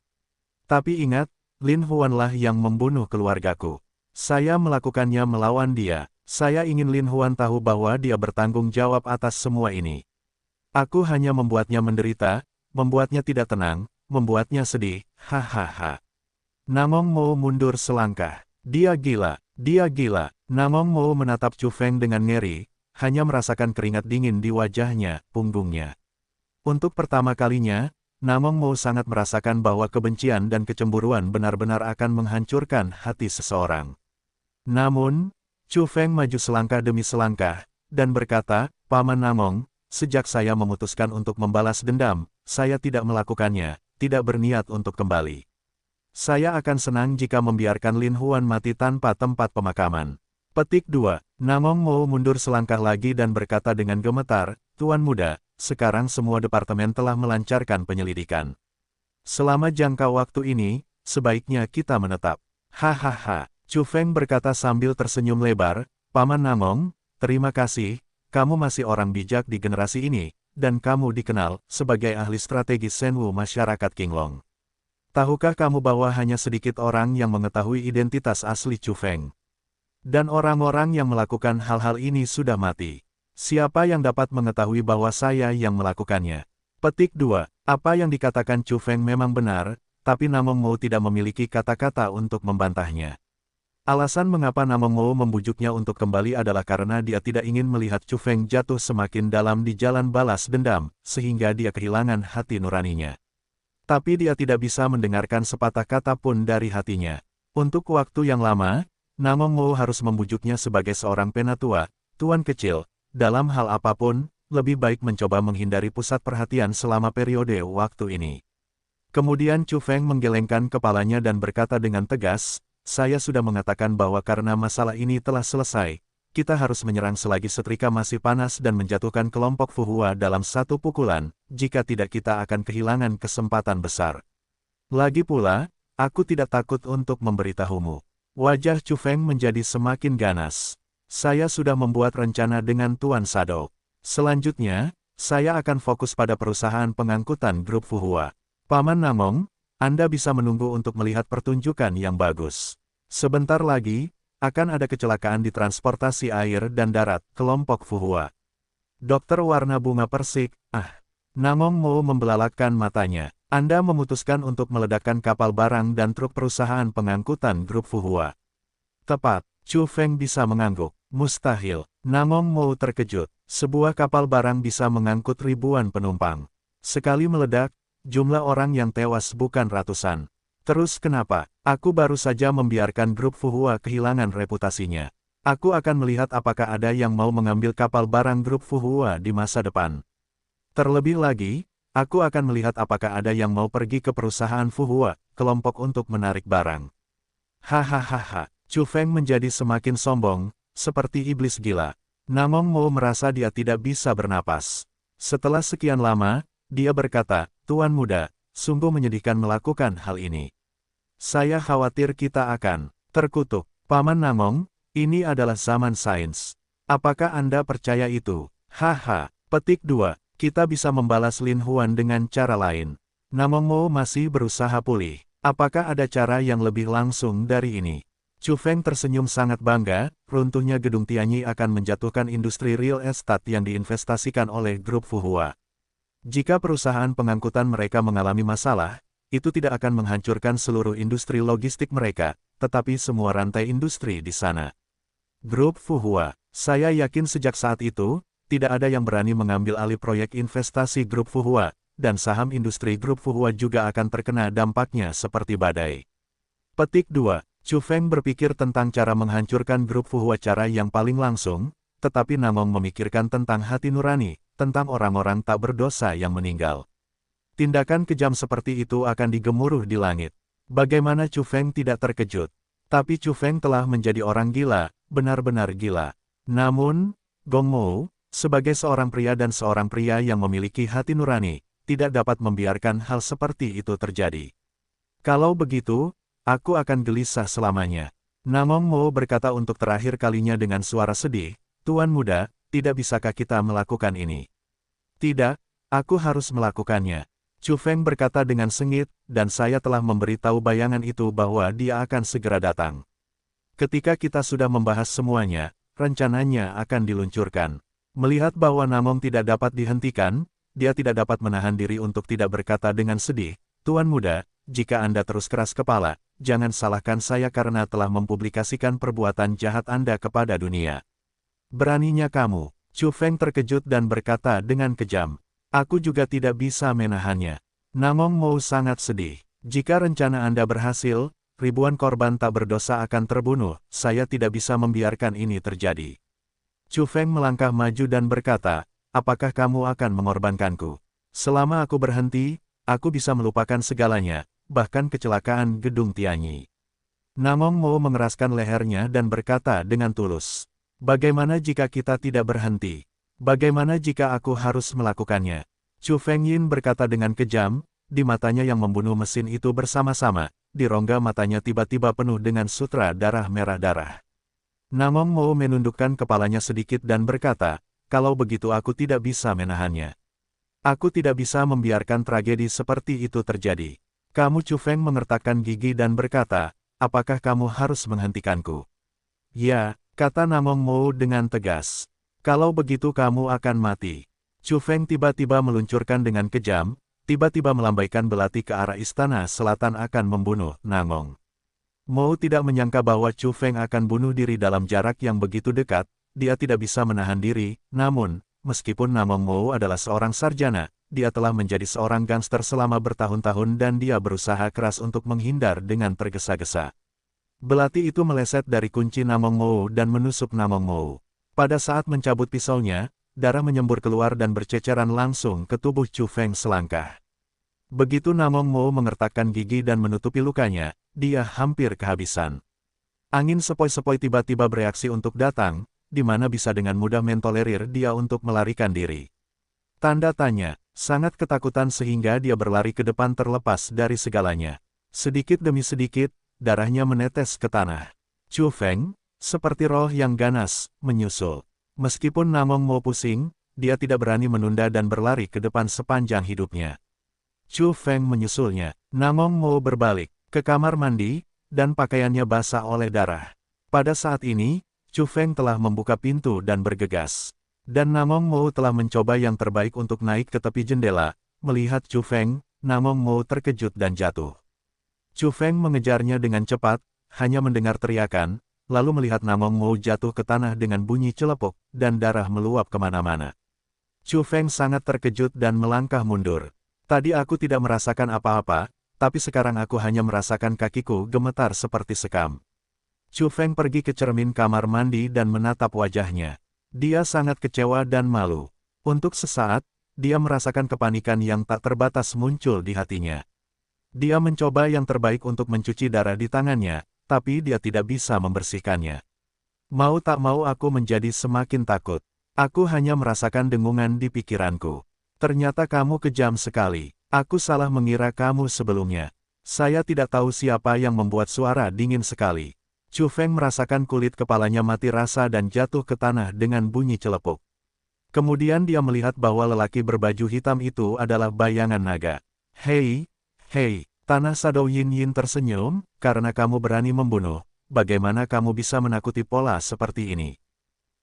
Tapi ingat, Lin Huanlah yang membunuh keluargaku. Saya melakukannya melawan dia. Saya ingin Lin Huan tahu bahwa dia bertanggung jawab atas semua ini. Aku hanya membuatnya menderita, membuatnya tidak tenang, membuatnya sedih, hahaha. Namong Mo mundur selangkah. Dia gila, dia gila. Namong Mo menatap Chu Feng dengan ngeri, hanya merasakan keringat dingin di wajahnya, punggungnya. Untuk pertama kalinya, Namong Mo sangat merasakan bahwa kebencian dan kecemburuan benar-benar akan menghancurkan hati seseorang. Namun, Chu Feng maju selangkah demi selangkah, dan berkata, Paman Namong, sejak saya memutuskan untuk membalas dendam, saya tidak melakukannya, tidak berniat untuk kembali. Saya akan senang jika membiarkan Lin Huan mati tanpa tempat pemakaman. Petik 2. Namong Mo mundur selangkah lagi dan berkata dengan gemetar, Tuan Muda, sekarang semua departemen telah melancarkan penyelidikan. Selama jangka waktu ini, sebaiknya kita menetap. Hahaha. Chu Feng berkata sambil tersenyum lebar, Paman Namong, terima kasih, kamu masih orang bijak di generasi ini, dan kamu dikenal sebagai ahli strategi Senwu masyarakat Qinglong. Tahukah kamu bahwa hanya sedikit orang yang mengetahui identitas asli Chu Feng? Dan orang-orang yang melakukan hal-hal ini sudah mati. Siapa yang dapat mengetahui bahwa saya yang melakukannya? Petik 2. Apa yang dikatakan Chu Feng memang benar, tapi Namong Mo tidak memiliki kata-kata untuk membantahnya. Alasan mengapa Namong Mo membujuknya untuk kembali adalah karena dia tidak ingin melihat Chu Feng jatuh semakin dalam di jalan balas dendam, sehingga dia kehilangan hati nuraninya. Tapi dia tidak bisa mendengarkan sepatah kata pun dari hatinya. Untuk waktu yang lama, Namong Mo harus membujuknya sebagai seorang penatua, tuan kecil. Dalam hal apapun, lebih baik mencoba menghindari pusat perhatian selama periode waktu ini. Kemudian Chu Feng menggelengkan kepalanya dan berkata dengan tegas, saya sudah mengatakan bahwa karena masalah ini telah selesai, kita harus menyerang selagi setrika masih panas dan menjatuhkan kelompok Fuhua dalam satu pukulan, jika tidak kita akan kehilangan kesempatan besar. Lagi pula, aku tidak takut untuk memberitahumu. Wajah Chu Feng menjadi semakin ganas. Saya sudah membuat rencana dengan Tuan Sadok. Selanjutnya, saya akan fokus pada perusahaan pengangkutan grup Fuhua. Paman Namong, Anda bisa menunggu untuk melihat pertunjukan yang bagus. Sebentar lagi, akan ada kecelakaan di transportasi air dan darat kelompok Fuhua. Dokter warna bunga persik, Namong Mo membelalakkan matanya. Anda memutuskan untuk meledakkan kapal barang dan truk perusahaan pengangkutan grup Fuhua. Tepat, Chu Feng bisa mengangguk. Mustahil. Namong Mo terkejut. Sebuah kapal barang bisa mengangkut ribuan penumpang. Sekali meledak, jumlah orang yang tewas bukan ratusan. Terus kenapa? Aku baru saja membiarkan grup Fuhua kehilangan reputasinya. Aku akan melihat apakah ada yang mau mengambil kapal barang grup Fuhua di masa depan. Terlebih lagi, aku akan melihat apakah ada yang mau pergi ke perusahaan Fuhua, kelompok untuk menarik barang. Hahaha, Chu Feng menjadi semakin sombong, seperti iblis gila. Namong Mo merasa dia tidak bisa bernapas. Setelah sekian lama, dia berkata, Tuan muda, sungguh menyedihkan melakukan hal ini. Saya khawatir kita akan terkutuk. Paman Namong, ini adalah zaman sains. Apakah Anda percaya itu? Haha, petik 2, kita bisa membalas Lin Huan dengan cara lain. Namong Mo masih berusaha pulih. Apakah ada cara yang lebih langsung dari ini? Chu Feng tersenyum sangat bangga, runtuhnya gedung Tianyi akan menjatuhkan industri real estate yang diinvestasikan oleh grup Fuhua. Jika perusahaan pengangkutan mereka mengalami masalah, itu tidak akan menghancurkan seluruh industri logistik mereka, tetapi semua rantai industri di sana. Grup Fuhua, saya yakin sejak saat itu, tidak ada yang berani mengambil alih proyek investasi grup Fuhua, dan saham industri grup Fuhua juga akan terkena dampaknya seperti badai. Petik 2. Chu Feng berpikir tentang cara menghancurkan grup Fuhua cara yang paling langsung, tetapi Namong memikirkan tentang hati nurani, tentang orang-orang tak berdosa yang meninggal. Tindakan kejam seperti itu akan digemuruh di langit. Bagaimana Chu Feng tidak terkejut? Tapi Chu Feng telah menjadi orang gila, benar-benar gila. Namun, Gong Mo, sebagai seorang pria dan seorang pria yang memiliki hati nurani, tidak dapat membiarkan hal seperti itu terjadi. Kalau begitu, aku akan gelisah selamanya. Namong Mo berkata untuk terakhir kalinya dengan suara sedih, Tuan muda, tidak bisakah kita melakukan ini? Tidak, aku harus melakukannya. Chu Feng berkata dengan sengit, dan saya telah memberitahu bayangan itu bahwa dia akan segera datang. Ketika kita sudah membahas semuanya, rencananya akan diluncurkan. Melihat bahwa Namong tidak dapat dihentikan, dia tidak dapat menahan diri untuk tidak berkata dengan sedih, Tuan muda, jika Anda terus keras kepala, jangan salahkan saya karena telah mempublikasikan perbuatan jahat Anda kepada dunia. Beraninya kamu. Chu Feng terkejut dan berkata dengan kejam. Aku juga tidak bisa menahannya. Namong Mo sangat sedih. Jika rencana Anda berhasil, ribuan korban tak berdosa akan terbunuh, saya tidak bisa membiarkan ini terjadi. Chu Feng melangkah maju dan berkata, apakah kamu akan mengorbankanku? Selama aku berhenti, aku bisa melupakan segalanya, bahkan kecelakaan gedung Tianyi. Namong Mo mengeraskan lehernya dan berkata dengan tulus, bagaimana jika kita tidak berhenti? Bagaimana jika aku harus melakukannya? Chu Fengyin berkata dengan kejam, di matanya yang membunuh mesin itu bersama-sama, di rongga matanya tiba-tiba penuh dengan sutra darah merah darah. Namong Mo menundukkan kepalanya sedikit dan berkata, kalau begitu aku tidak bisa menahannya. Aku tidak bisa membiarkan tragedi seperti itu terjadi. Kamu Chu Feng mengertakkan gigi dan berkata, apakah kamu harus menghentikanku? Ya, kata Namong Mo dengan tegas. Kalau begitu kamu akan mati. Chu Feng tiba-tiba meluncurkan dengan kejam, tiba-tiba melambaikan belati ke arah istana selatan akan membunuh Namong. Mo tidak menyangka bahwa Chu Feng akan bunuh diri dalam jarak yang begitu dekat, dia tidak bisa menahan diri, namun, meskipun Namong Mo adalah seorang sarjana, dia telah menjadi seorang gangster selama bertahun-tahun dan dia berusaha keras untuk menghindar dengan tergesa-gesa. Belati itu meleset dari kunci Namong Mo dan menusuk Namong Mo. Pada saat mencabut pisaunya, darah menyembur keluar dan berceceran langsung ke tubuh Chu Feng selangkah. Begitu Namong Mo mengertakkan gigi dan menutupi lukanya, dia hampir kehabisan. Angin sepoi-sepoi tiba-tiba bereaksi untuk datang, di mana bisa dengan mudah mentolerir dia untuk melarikan diri. Tanda tanya, sangat ketakutan sehingga dia berlari ke depan terlepas dari segalanya. Sedikit demi sedikit, darahnya menetes ke tanah. Chu Feng, seperti roh yang ganas, menyusul. Meskipun Namong Mo pusing, dia tidak berani menunda dan berlari ke depan sepanjang hidupnya. Chu Feng menyusulnya. Namong Mo berbalik ke kamar mandi, dan pakaiannya basah oleh darah. Pada saat ini, Chu Feng telah membuka pintu dan bergegas. Dan Namong Mo telah mencoba yang terbaik untuk naik ke tepi jendela. Melihat Chu Feng, Namong Mo terkejut dan jatuh. Chu Feng mengejarnya dengan cepat, hanya mendengar teriakan, lalu melihat Namong Mo jatuh ke tanah dengan bunyi celepuk, dan darah meluap kemana-mana. Chu Feng sangat terkejut dan melangkah mundur. Tadi aku tidak merasakan apa-apa, tapi sekarang aku hanya merasakan kakiku gemetar seperti sekam. Chu Feng pergi ke cermin kamar mandi dan menatap wajahnya. Dia sangat kecewa dan malu. Untuk sesaat, dia merasakan kepanikan yang tak terbatas muncul di hatinya. Dia mencoba yang terbaik untuk mencuci darah di tangannya, tapi dia tidak bisa membersihkannya. Mau tak mau aku menjadi semakin takut. Aku hanya merasakan dengungan di pikiranku. Ternyata kamu kejam sekali. Aku salah mengira kamu sebelumnya. Saya tidak tahu siapa yang membuat suara dingin sekali. Chu Feng merasakan kulit kepalanya mati rasa dan jatuh ke tanah dengan bunyi celepuk. Kemudian dia melihat bahwa lelaki berbaju hitam itu adalah bayangan naga. Hei, Tanah Shadow Yin Yin tersenyum, karena kamu berani membunuh, bagaimana kamu bisa menakuti pola seperti ini?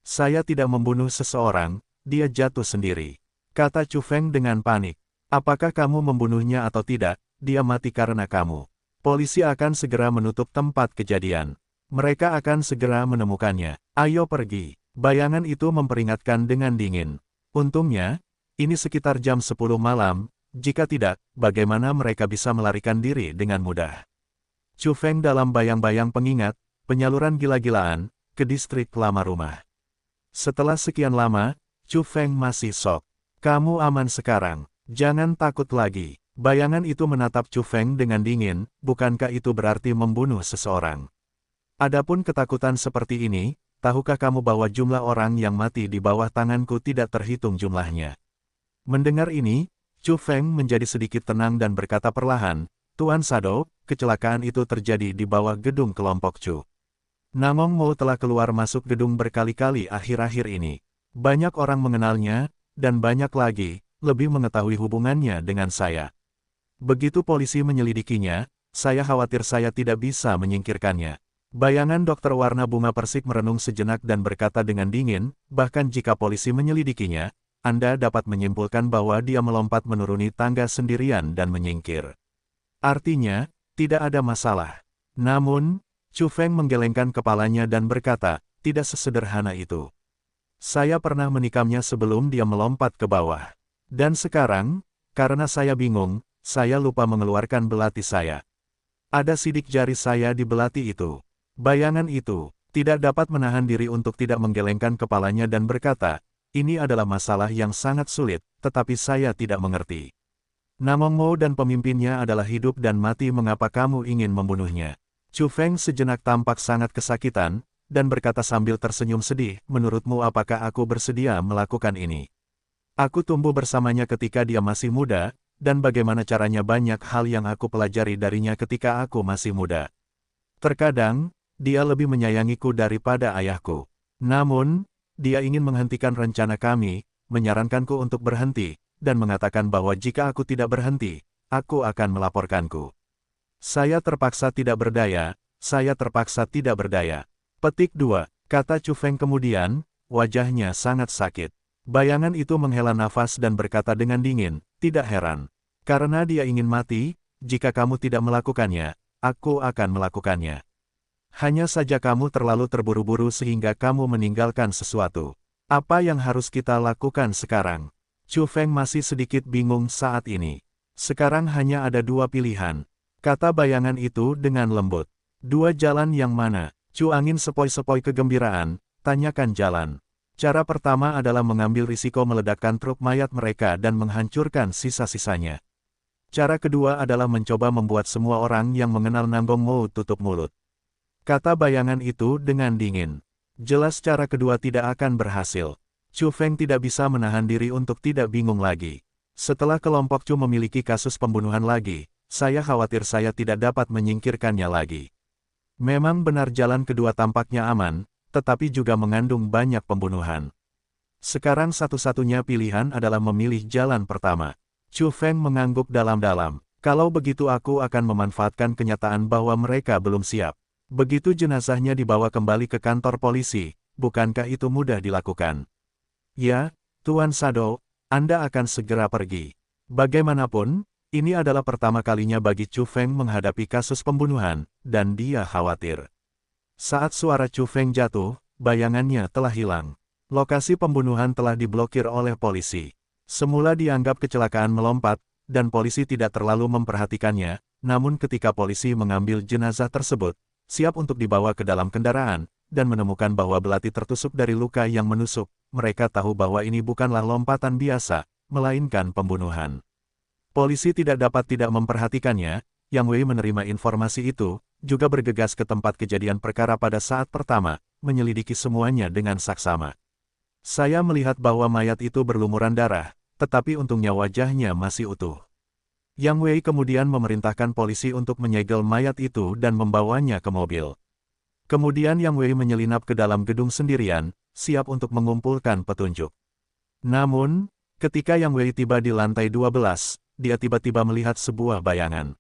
Saya tidak membunuh seseorang, dia jatuh sendiri. Kata Chu Feng dengan panik. Apakah kamu membunuhnya atau tidak, dia mati karena kamu. Polisi akan segera menutup tempat kejadian. Mereka akan segera menemukannya. Ayo pergi. Bayangan itu memperingatkan dengan dingin. Untungnya, ini sekitar jam 10 malam, jika tidak, bagaimana mereka bisa melarikan diri dengan mudah. Chu Feng dalam bayang-bayang pengingat, penyaluran gila-gilaan, ke distrik lama rumah. Setelah sekian lama, Chu Feng masih shock. Kamu aman sekarang, jangan takut lagi. Bayangan itu menatap Chu Feng dengan dingin, bukankah itu berarti membunuh seseorang? Adapun ketakutan seperti ini, tahukah kamu bahwa jumlah orang yang mati di bawah tanganku tidak terhitung jumlahnya? Mendengar ini, Chu Feng menjadi sedikit tenang dan berkata perlahan, Tuan Shadow, kecelakaan itu terjadi di bawah gedung kelompok Chu. Namong Mo telah keluar masuk gedung berkali-kali akhir-akhir ini. Banyak orang mengenalnya, dan banyak lagi, lebih mengetahui hubungannya dengan saya. Begitu polisi menyelidikinya, saya khawatir saya tidak bisa menyingkirkannya. Bayangan dokter warna bunga persik merenung sejenak dan berkata dengan dingin, bahkan jika polisi menyelidikinya, Anda dapat menyimpulkan bahwa dia melompat menuruni tangga sendirian dan menyingkir. Artinya, tidak ada masalah. Namun, Chu Feng menggelengkan kepalanya dan berkata, tidak sesederhana itu. Saya pernah menikamnya sebelum dia melompat ke bawah. Dan sekarang, karena saya bingung, saya lupa mengeluarkan belati saya. Ada sidik jari saya di belati itu. Bayangan itu tidak dapat menahan diri untuk tidak menggelengkan kepalanya dan berkata, ini adalah masalah yang sangat sulit, tetapi saya tidak mengerti. Namong Mo dan pemimpinnya adalah hidup dan mati, mengapa kamu ingin membunuhnya? Chu Feng sejenak tampak sangat kesakitan, dan berkata sambil tersenyum sedih, menurutmu apakah aku bersedia melakukan ini? Aku tumbuh bersamanya ketika dia masih muda, dan bagaimana caranya banyak hal yang aku pelajari darinya ketika aku masih muda. Terkadang, dia lebih menyayangiku daripada ayahku. Namun, dia ingin menghentikan rencana kami, menyarankanku untuk berhenti, dan mengatakan bahwa jika aku tidak berhenti, aku akan melaporkanku. Saya terpaksa tidak berdaya, saya terpaksa tidak berdaya. Petik 2, kata Chu Feng kemudian, wajahnya sangat sakit. Bayangan itu menghela nafas dan berkata dengan dingin, tidak heran. Karena dia ingin mati, jika kamu tidak melakukannya, aku akan melakukannya. Hanya saja kamu terlalu terburu-buru sehingga kamu meninggalkan sesuatu. Apa yang harus kita lakukan sekarang? Chu Feng masih sedikit bingung saat ini. Sekarang hanya ada dua pilihan, kata bayangan itu dengan lembut. Dua jalan yang mana? Chu Angin sepoi-sepoi kegembiraan, tanyakan jalan. Cara pertama adalah mengambil risiko meledakkan truk mayat mereka dan menghancurkan sisa-sisanya. Cara kedua adalah mencoba membuat semua orang yang mengenal Nanggong Mou tutup mulut. Kata bayangan itu dengan dingin. Jelas cara kedua tidak akan berhasil. Chu Feng tidak bisa menahan diri untuk tidak bingung lagi. Setelah kelompok Chu memiliki kasus pembunuhan lagi, saya khawatir saya tidak dapat menyingkirkannya lagi. Memang benar jalan kedua tampaknya aman, tetapi juga mengandung banyak pembunuhan. Sekarang satu-satunya pilihan adalah memilih jalan pertama. Chu Feng mengangguk dalam-dalam. Kalau begitu aku akan memanfaatkan kenyataan bahwa mereka belum siap. Begitu jenazahnya dibawa kembali ke kantor polisi, bukankah itu mudah dilakukan? Ya, Tuan Sado, Anda akan segera pergi. Bagaimanapun, ini adalah pertama kalinya bagi Chu Feng menghadapi kasus pembunuhan, dan dia khawatir. Saat suara Chu Feng jatuh, bayangannya telah hilang. Lokasi pembunuhan telah diblokir oleh polisi. Semula dianggap kecelakaan melompat, dan polisi tidak terlalu memperhatikannya, namun ketika polisi mengambil jenazah tersebut, siap untuk dibawa ke dalam kendaraan, dan menemukan bahwa belati tertusuk dari luka yang menusuk, mereka tahu bahwa ini bukanlah lompatan biasa, melainkan pembunuhan. Polisi tidak dapat tidak memperhatikannya. Yang Wei menerima informasi itu, juga bergegas ke tempat kejadian perkara pada saat pertama, menyelidiki semuanya dengan saksama. Saya melihat bahwa mayat itu berlumuran darah, tetapi untungnya wajahnya masih utuh. Yang Wei kemudian memerintahkan polisi untuk menyegel mayat itu dan membawanya ke mobil. Kemudian Yang Wei menyelinap ke dalam gedung sendirian, siap untuk mengumpulkan petunjuk. Namun, ketika Yang Wei tiba di lantai 12, dia tiba-tiba melihat sebuah bayangan.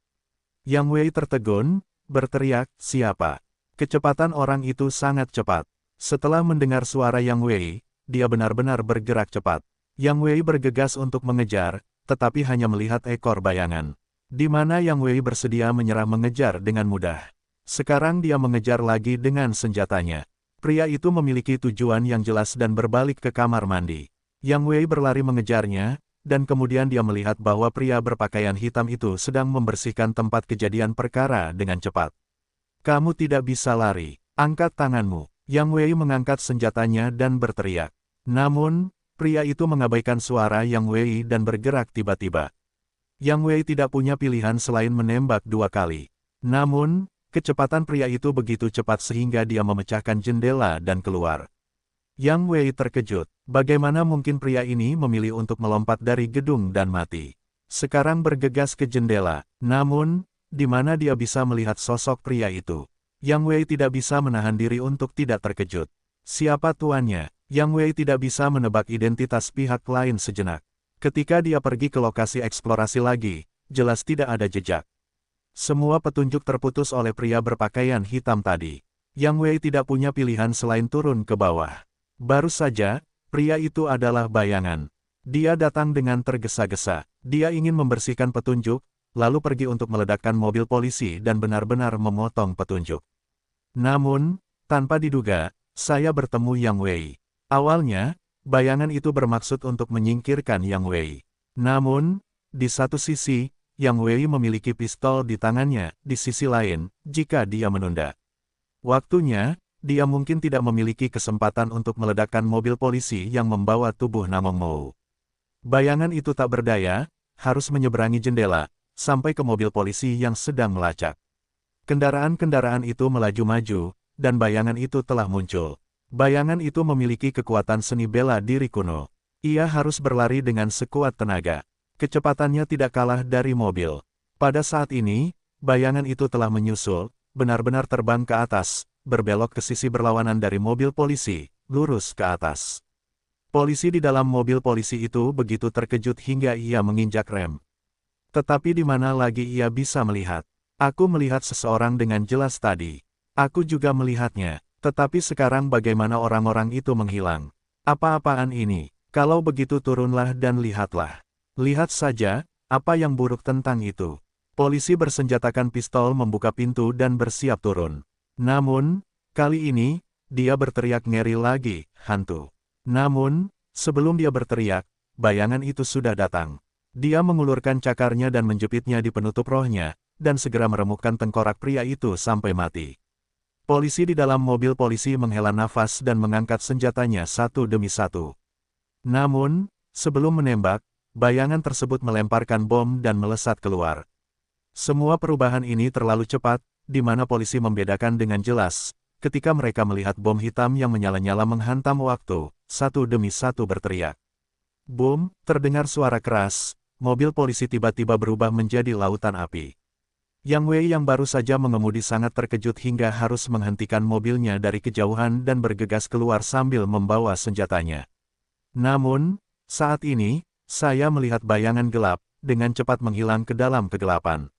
Yang Wei tertegun, berteriak, siapa? Kecepatan orang itu sangat cepat. Setelah mendengar suara Yang Wei, dia benar-benar bergerak cepat. Yang Wei bergegas untuk mengejar, tetapi hanya melihat ekor bayangan. Di mana Yang Wei bersedia menyerah mengejar dengan mudah. Sekarang dia mengejar lagi dengan senjatanya. Pria itu memiliki tujuan yang jelas dan berbalik ke kamar mandi. Yang Wei berlari mengejarnya, dan kemudian dia melihat bahwa pria berpakaian hitam itu sedang membersihkan tempat kejadian perkara dengan cepat. Kamu tidak bisa lari, angkat tanganmu. Yang Wei mengangkat senjatanya dan berteriak. Namun, pria itu mengabaikan suara Yang Wei dan bergerak tiba-tiba. Yang Wei tidak punya pilihan selain menembak 2 kali. Namun, kecepatan pria itu begitu cepat sehingga dia memecahkan jendela dan keluar. Yang Wei terkejut. Bagaimana mungkin pria ini memilih untuk melompat dari gedung dan mati? Sekarang bergegas ke jendela. Namun, di mana dia bisa melihat sosok pria itu? Yang Wei tidak bisa menahan diri untuk tidak terkejut. Siapa tuannya? Yang Wei tidak bisa menebak identitas pihak lain sejenak. Ketika dia pergi ke lokasi eksplorasi lagi, jelas tidak ada jejak. Semua petunjuk terputus oleh pria berpakaian hitam tadi. Yang Wei tidak punya pilihan selain turun ke bawah. Baru saja, pria itu adalah bayangan. Dia datang dengan tergesa-gesa. Dia ingin membersihkan petunjuk, lalu pergi untuk meledakkan mobil polisi dan benar-benar memotong petunjuk. Namun, tanpa diduga, saya bertemu Yang Wei. Awalnya, bayangan itu bermaksud untuk menyingkirkan Yang Wei. Namun, di satu sisi, Yang Wei memiliki pistol di tangannya, di sisi lain, jika dia menunda waktunya, dia mungkin tidak memiliki kesempatan untuk meledakkan mobil polisi yang membawa tubuh Nanggong Mou. Bayangan itu tak berdaya, harus menyeberangi jendela, sampai ke mobil polisi yang sedang melacak. Kendaraan-kendaraan itu melaju maju, dan bayangan itu telah muncul. Bayangan itu memiliki kekuatan seni bela diri kuno. Ia harus berlari dengan sekuat tenaga. Kecepatannya tidak kalah dari mobil. Pada saat ini, bayangan itu telah menyusul, benar-benar terbang ke atas, berbelok ke sisi berlawanan dari mobil polisi, lurus ke atas. Polisi di dalam mobil polisi itu begitu terkejut hingga ia menginjak rem. Tetapi di mana lagi ia bisa melihat? Aku melihat seseorang dengan jelas tadi. Aku juga melihatnya. Tetapi sekarang bagaimana orang-orang itu menghilang? Apa-apaan ini? Kalau begitu turunlah dan lihatlah. Lihat saja, apa yang buruk tentang itu. Polisi bersenjatakan pistol membuka pintu dan bersiap turun. Namun, kali ini, dia berteriak ngeri lagi, hantu. Namun, sebelum dia berteriak, bayangan itu sudah datang. Dia mengulurkan cakarnya dan menjepitnya di penutup rohnya, dan segera meremukkan tengkorak pria itu sampai mati. Polisi di dalam mobil polisi menghela nafas dan mengangkat senjatanya satu demi satu. Namun, sebelum menembak, bayangan tersebut melemparkan bom dan melesat keluar. Semua perubahan ini terlalu cepat, di mana polisi membedakan dengan jelas, ketika mereka melihat bom hitam yang menyala-nyala menghantam waktu, satu demi satu berteriak. Boom, terdengar suara keras, mobil polisi tiba-tiba berubah menjadi lautan api. Yang Wei yang baru saja mengemudi sangat terkejut hingga harus menghentikan mobilnya dari kejauhan dan bergegas keluar sambil membawa senjatanya. Namun, saat ini, saya melihat bayangan gelap, dengan cepat menghilang ke dalam kegelapan.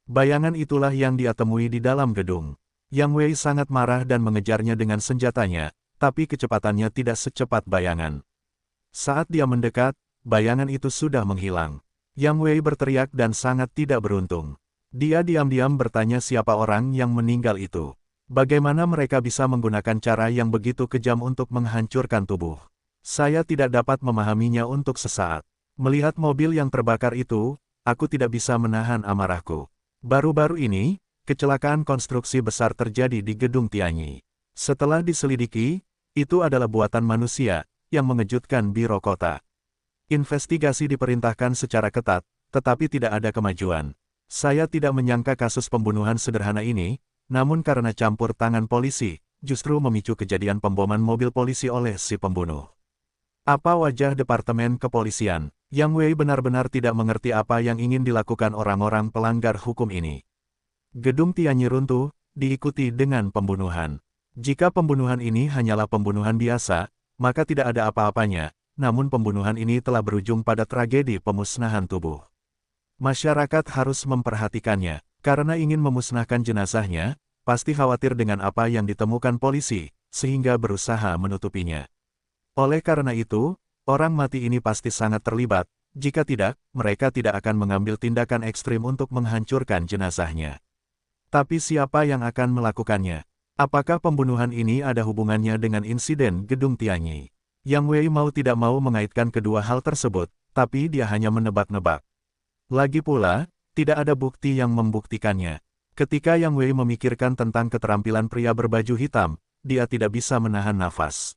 Bayangan itulah yang dia temui di dalam gedung. Yang Wei sangat marah dan mengejarnya dengan senjatanya, tapi kecepatannya tidak secepat bayangan. Saat dia mendekat, bayangan itu sudah menghilang. Yang Wei berteriak dan sangat tidak beruntung. Dia diam-diam bertanya siapa orang yang meninggal itu. Bagaimana mereka bisa menggunakan cara yang begitu kejam untuk menghancurkan tubuh. Saya tidak dapat memahaminya untuk sesaat. Melihat mobil yang terbakar itu, aku tidak bisa menahan amarahku. Baru-baru ini, kecelakaan konstruksi besar terjadi di Gedung Tianyi. Setelah diselidiki, itu adalah buatan manusia, yang mengejutkan Biro Kota. Investigasi diperintahkan secara ketat, tetapi tidak ada kemajuan. Saya tidak menyangka kasus pembunuhan sederhana ini, namun karena campur tangan polisi, justru memicu kejadian pemboman mobil polisi oleh si pembunuh. Apa wajah Departemen Kepolisian? Yang Wei benar-benar tidak mengerti apa yang ingin dilakukan orang-orang pelanggar hukum ini. Gedung Tianyi runtuh, diikuti dengan pembunuhan. Jika pembunuhan ini hanyalah pembunuhan biasa, maka tidak ada apa-apanya, namun pembunuhan ini telah berujung pada tragedi pemusnahan tubuh. Masyarakat harus memperhatikannya, karena ingin memusnahkan jenazahnya, pasti khawatir dengan apa yang ditemukan polisi, sehingga berusaha menutupinya. Oleh karena itu, orang mati ini pasti sangat terlibat, jika tidak, mereka tidak akan mengambil tindakan ekstrim untuk menghancurkan jenazahnya. Tapi siapa yang akan melakukannya? Apakah pembunuhan ini ada hubungannya dengan insiden Gedung Tianyi? Yang Wei mau tidak mau mengaitkan kedua hal tersebut, tapi dia hanya menebak-nebak. Lagi pula, tidak ada bukti yang membuktikannya. Ketika Yang Wei memikirkan tentang keterampilan pria berbaju hitam, dia tidak bisa menahan nafas.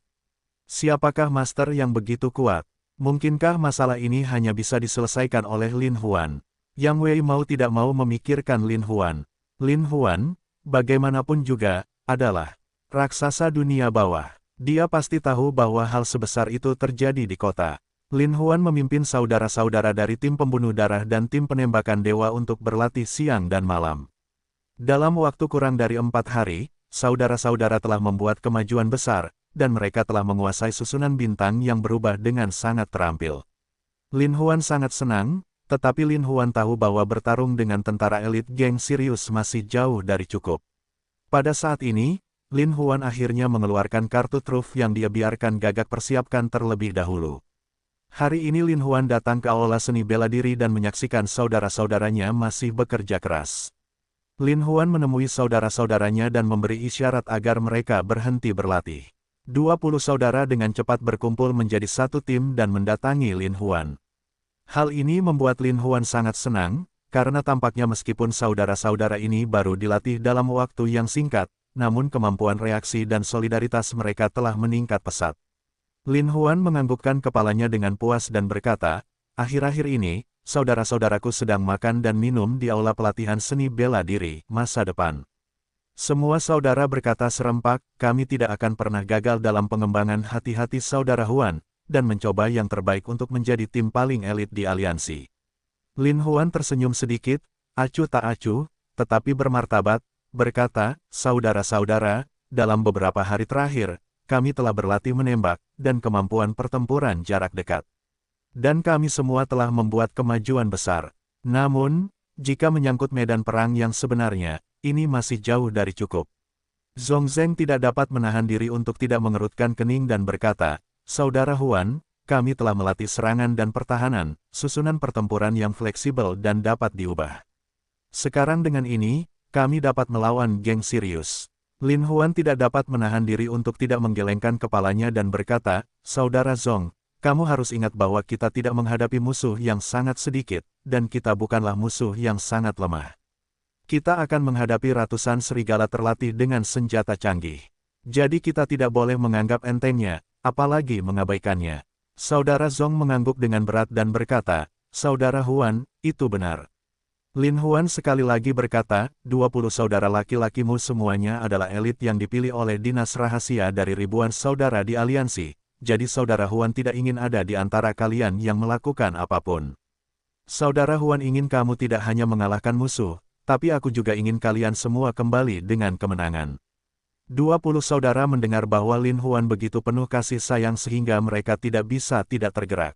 Siapakah master yang begitu kuat? Mungkinkah masalah ini hanya bisa diselesaikan oleh Lin Huan? Yang Wei mau tidak mau memikirkan Lin Huan. Lin Huan, bagaimanapun juga, adalah raksasa dunia bawah. Dia pasti tahu bahwa hal sebesar itu terjadi di kota. Lin Huan memimpin saudara-saudara dari tim pembunuh darah dan tim penembakan dewa untuk berlatih siang dan malam. Dalam waktu kurang dari 4 hari, saudara-saudara telah membuat kemajuan besar, dan mereka telah menguasai susunan bintang yang berubah dengan sangat terampil. Lin Huan sangat senang, tetapi Lin Huan tahu bahwa bertarung dengan tentara elit geng Sirius masih jauh dari cukup. Pada saat ini, Lin Huan akhirnya mengeluarkan kartu truf yang dia biarkan Gagak persiapkan terlebih dahulu. Hari ini Lin Huan datang ke aula seni bela diri dan menyaksikan saudara-saudaranya masih bekerja keras. Lin Huan menemui saudara-saudaranya dan memberi isyarat agar mereka berhenti berlatih. 20 saudara dengan cepat berkumpul menjadi satu tim dan mendatangi Lin Huan. Hal ini membuat Lin Huan sangat senang, karena tampaknya meskipun saudara-saudara ini baru dilatih dalam waktu yang singkat, namun kemampuan reaksi dan solidaritas mereka telah meningkat pesat. Lin Huan menganggukkan kepalanya dengan puas dan berkata, akhir-akhir ini, saudara-saudaraku sedang makan dan minum di aula pelatihan seni bela diri masa depan. Semua saudara berkata serempak, kami tidak akan pernah gagal dalam pengembangan hati-hati saudara Huan, dan mencoba yang terbaik untuk menjadi tim paling elit di aliansi. Lin Huan tersenyum sedikit, acuh tak acuh, tetapi bermartabat, berkata, saudara-saudara, dalam beberapa hari terakhir, kami telah berlatih menembak, dan kemampuan pertempuran jarak dekat. Dan kami semua telah membuat kemajuan besar. Namun, jika menyangkut medan perang yang sebenarnya, ini masih jauh dari cukup. Zhong Zheng tidak dapat menahan diri untuk tidak mengerutkan kening dan berkata, Saudara Huan, kami telah melatih serangan dan pertahanan, susunan pertempuran yang fleksibel dan dapat diubah. Sekarang dengan ini, kami dapat melawan geng Sirius. Lin Huan tidak dapat menahan diri untuk tidak menggelengkan kepalanya dan berkata, Saudara Zhong, kamu harus ingat bahwa kita tidak menghadapi musuh yang sangat sedikit, dan kita bukanlah musuh yang sangat lemah. Kita akan menghadapi ratusan serigala terlatih dengan senjata canggih. Jadi kita tidak boleh menganggap entengnya, apalagi mengabaikannya. Saudara Zhong mengangguk dengan berat dan berkata, Saudara Huan, itu benar. Lin Huan sekali lagi berkata, 20 saudara laki-lakimu semuanya adalah elit yang dipilih oleh dinas rahasia dari ribuan saudara di aliansi, jadi Saudara Huan tidak ingin ada di antara kalian yang melakukan apapun. Saudara Huan ingin kamu tidak hanya mengalahkan musuh, tapi aku juga ingin kalian semua kembali dengan kemenangan. 20 saudara mendengar bahwa Lin Huan begitu penuh kasih sayang sehingga mereka tidak bisa tidak tergerak.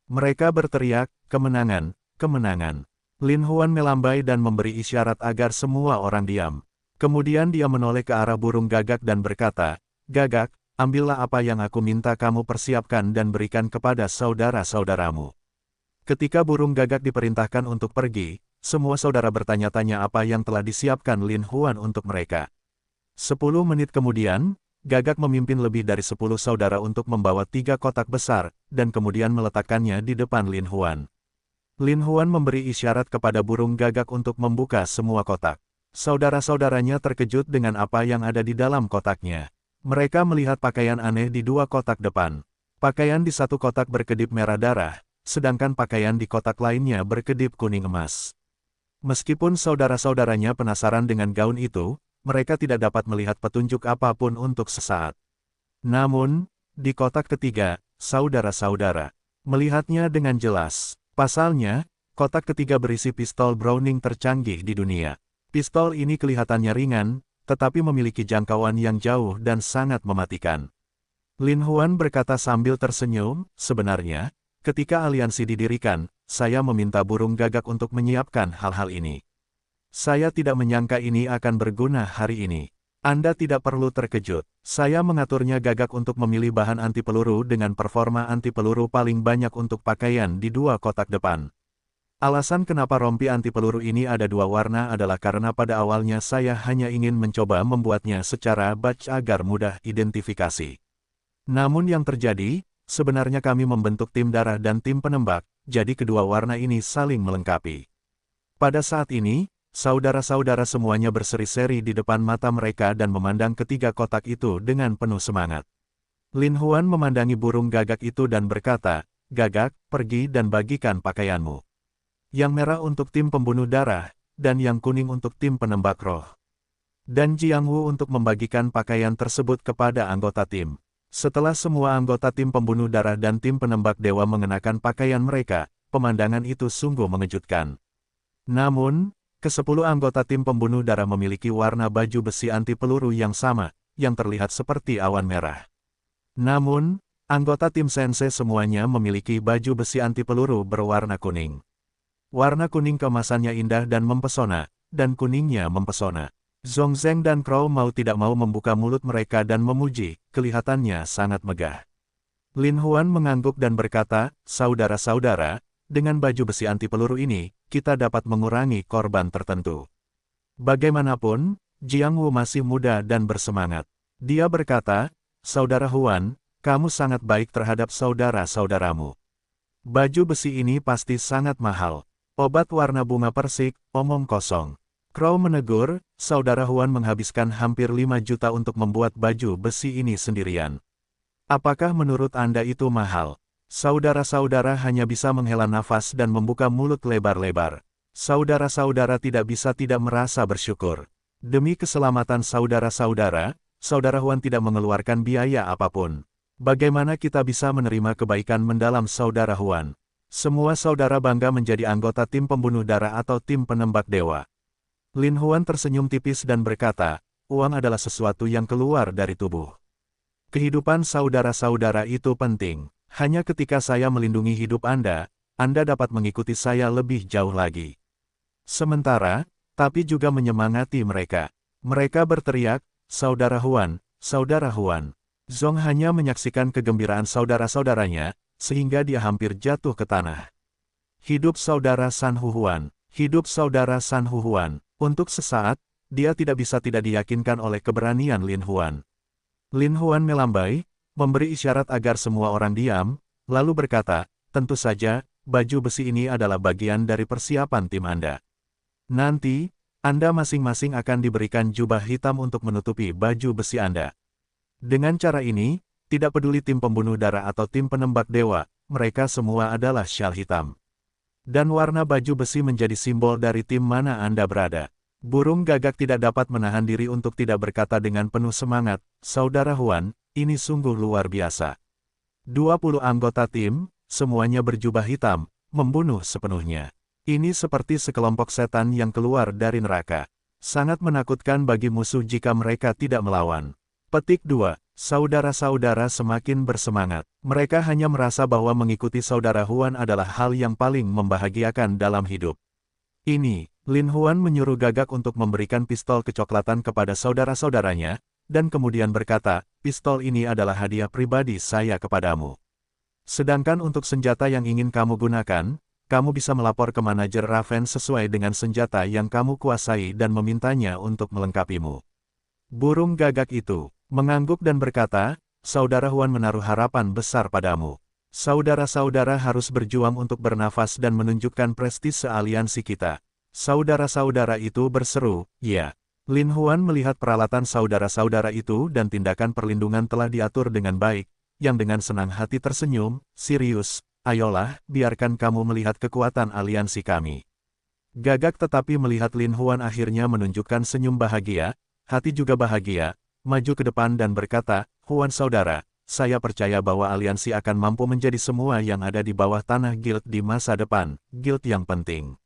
Mereka berteriak, kemenangan, kemenangan. Lin Huan melambai dan memberi isyarat agar semua orang diam. Kemudian dia menoleh ke arah burung gagak dan berkata, Gagak, ambillah apa yang aku minta kamu persiapkan dan berikan kepada saudara-saudaramu. Ketika burung gagak diperintahkan untuk pergi, semua saudara bertanya-tanya apa yang telah disiapkan Lin Huan untuk mereka. 10 menit kemudian, Gagak memimpin lebih dari 10 saudara untuk membawa 3 kotak besar, dan kemudian meletakkannya di depan Lin Huan. Lin Huan memberi isyarat kepada burung gagak untuk membuka semua kotak. Saudara-saudaranya terkejut dengan apa yang ada di dalam kotaknya. Mereka melihat pakaian aneh di 2 kotak depan. Pakaian di 1 kotak berkedip merah darah, sedangkan pakaian di kotak lainnya berkedip kuning emas. Meskipun saudara-saudaranya penasaran dengan gaun itu, mereka tidak dapat melihat petunjuk apapun untuk sesaat. Namun, di kotak ketiga, saudara-saudara melihatnya dengan jelas. Pasalnya, kotak ketiga berisi pistol Browning tercanggih di dunia. Pistol ini kelihatannya ringan, tetapi memiliki jangkauan yang jauh dan sangat mematikan. Lin Huan berkata sambil tersenyum, sebenarnya, ketika aliansi didirikan, saya meminta burung gagak untuk menyiapkan hal-hal ini. Saya tidak menyangka ini akan berguna hari ini. Anda tidak perlu terkejut. Saya mengaturnya gagak untuk memilih bahan anti peluru dengan performa anti peluru paling banyak untuk pakaian di 2 kotak depan. Alasan kenapa rompi anti peluru ini ada 2 warna adalah karena pada awalnya saya hanya ingin mencoba membuatnya secara batch agar mudah identifikasi. Namun yang terjadi, sebenarnya kami membentuk tim darah dan tim penembak, jadi kedua warna ini saling melengkapi. Pada saat ini, saudara-saudara semuanya berseri-seri di depan mata mereka dan memandang ketiga kotak itu dengan penuh semangat. Lin Huan memandangi burung gagak itu dan berkata, Gagak, pergi dan bagikan pakaianmu. Yang merah untuk tim pembunuh darah, dan yang kuning untuk tim penembak roh. Dan Jiang Wu untuk membagikan pakaian tersebut kepada anggota tim. Setelah semua anggota tim pembunuh darah dan tim penembak dewa mengenakan pakaian mereka, pemandangan itu sungguh mengejutkan. Namun, ke-10 anggota tim pembunuh darah memiliki warna baju besi anti peluru yang sama, yang terlihat seperti awan merah. Namun, anggota tim Sensei semuanya memiliki baju besi anti peluru berwarna kuning. Warna kuning kemasannya indah dan mempesona, dan kuningnya mempesona. Zhong Zheng dan Crow mau tidak mau membuka mulut mereka dan memuji, kelihatannya sangat megah. Lin Huan mengangguk dan berkata, Saudara-saudara, dengan baju besi anti peluru ini, kita dapat mengurangi korban tertentu. Bagaimanapun, Jiang Wu masih muda dan bersemangat. Dia berkata, Saudara Huan, kamu sangat baik terhadap saudara-saudaramu. Baju besi ini pasti sangat mahal. Obat warna bunga persik, omong kosong. Crow menegur, Saudara Huan menghabiskan hampir 5 juta untuk membuat baju besi ini sendirian. Apakah menurut Anda itu mahal? Saudara-saudara hanya bisa menghela nafas dan membuka mulut lebar-lebar. Saudara-saudara tidak bisa tidak merasa bersyukur. Demi keselamatan saudara-saudara, Saudara Huan tidak mengeluarkan biaya apapun. Bagaimana kita bisa menerima kebaikan mendalam Saudara Huan? Semua saudara bangga menjadi anggota tim pembunuh darah atau tim penembak dewa. Lin Huan tersenyum tipis dan berkata, uang adalah sesuatu yang keluar dari tubuh. Kehidupan saudara-saudara itu penting. Hanya ketika saya melindungi hidup Anda dapat mengikuti saya lebih jauh lagi. Sementara, tapi juga menyemangati mereka. Mereka berteriak, "Saudara Huan, Saudara Huan." Zong hanya menyaksikan kegembiraan saudara-saudaranya, sehingga dia hampir jatuh ke tanah. Hidup saudara San Huhuan, hidup saudara San Huhuan. Untuk sesaat, dia tidak bisa tidak diyakinkan oleh keberanian Lin Huan. Lin Huan melambai, memberi isyarat agar semua orang diam, lalu berkata, "Tentu saja, baju besi ini adalah bagian dari persiapan tim Anda. Nanti, Anda masing-masing akan diberikan jubah hitam untuk menutupi baju besi Anda. Dengan cara ini, tidak peduli tim pembunuh darah atau tim penembak dewa, mereka semua adalah syal hitam. Dan warna baju besi menjadi simbol dari tim mana Anda berada." Burung gagak tidak dapat menahan diri untuk tidak berkata dengan penuh semangat, "Saudara Huan, ini sungguh luar biasa." 20 anggota tim, semuanya berjubah hitam, membunuh sepenuhnya. Ini seperti sekelompok setan yang keluar dari neraka. Sangat menakutkan bagi musuh jika mereka tidak melawan. Petik 2. Saudara-saudara semakin bersemangat. Mereka hanya merasa bahwa mengikuti saudara Huan adalah hal yang paling membahagiakan dalam hidup. Ini, Lin Huan menyuruh gagak untuk memberikan pistol kecoklatan kepada saudara-saudaranya, dan kemudian berkata, "Pistol ini adalah hadiah pribadi saya kepadamu. Sedangkan untuk senjata yang ingin kamu gunakan, kamu bisa melapor ke manajer Raven sesuai dengan senjata yang kamu kuasai dan memintanya untuk melengkapimu." Burung gagak itu mengangguk dan berkata, "Saudara Huan menaruh harapan besar padamu. Saudara-saudara harus berjuang untuk bernafas dan menunjukkan prestise aliansi kita." Saudara-saudara itu berseru, "Ya." Lin Huan melihat peralatan saudara-saudara itu dan tindakan perlindungan telah diatur dengan baik, yang dengan senang hati tersenyum, "Sirius, ayolah, biarkan kamu melihat kekuatan aliansi kami." Gagak tetapi melihat Lin Huan akhirnya menunjukkan senyum bahagia, hati juga bahagia, maju ke depan dan berkata, "Huan saudara, saya percaya bahwa aliansi akan mampu menjadi semua yang ada di bawah tanah guild di masa depan, guild yang penting."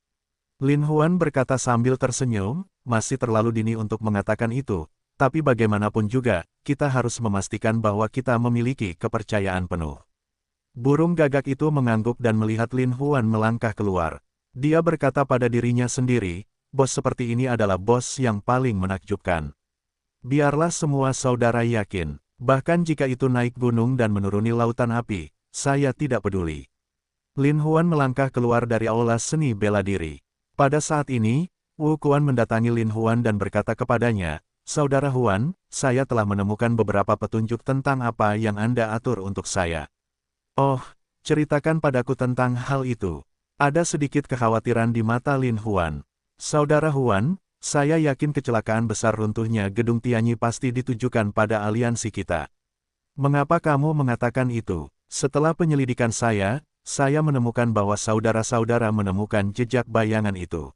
Lin Huan berkata sambil tersenyum, "Masih terlalu dini untuk mengatakan itu, tapi bagaimanapun juga, kita harus memastikan bahwa kita memiliki kepercayaan penuh." Burung gagak itu mengangguk dan melihat Lin Huan melangkah keluar. Dia berkata pada dirinya sendiri, "Bos seperti ini adalah bos yang paling menakjubkan. Biarlah semua saudara yakin, bahkan jika itu naik gunung dan menuruni lautan api, saya tidak peduli." Lin Huan melangkah keluar dari aula seni bela diri. Pada saat ini, Wu Kuan mendatangi Lin Huan dan berkata kepadanya, "Saudara Huan, saya telah menemukan beberapa petunjuk tentang apa yang Anda atur untuk saya." "Oh, ceritakan padaku tentang hal itu." Ada sedikit kekhawatiran di mata Lin Huan. "Saudara Huan, saya yakin kecelakaan besar runtuhnya Gedung Tianyi pasti ditujukan pada aliansi kita." "Mengapa kamu mengatakan itu?" "Setelah penyelidikan saya menemukan bahwa saudara-saudara menemukan jejak bayangan itu."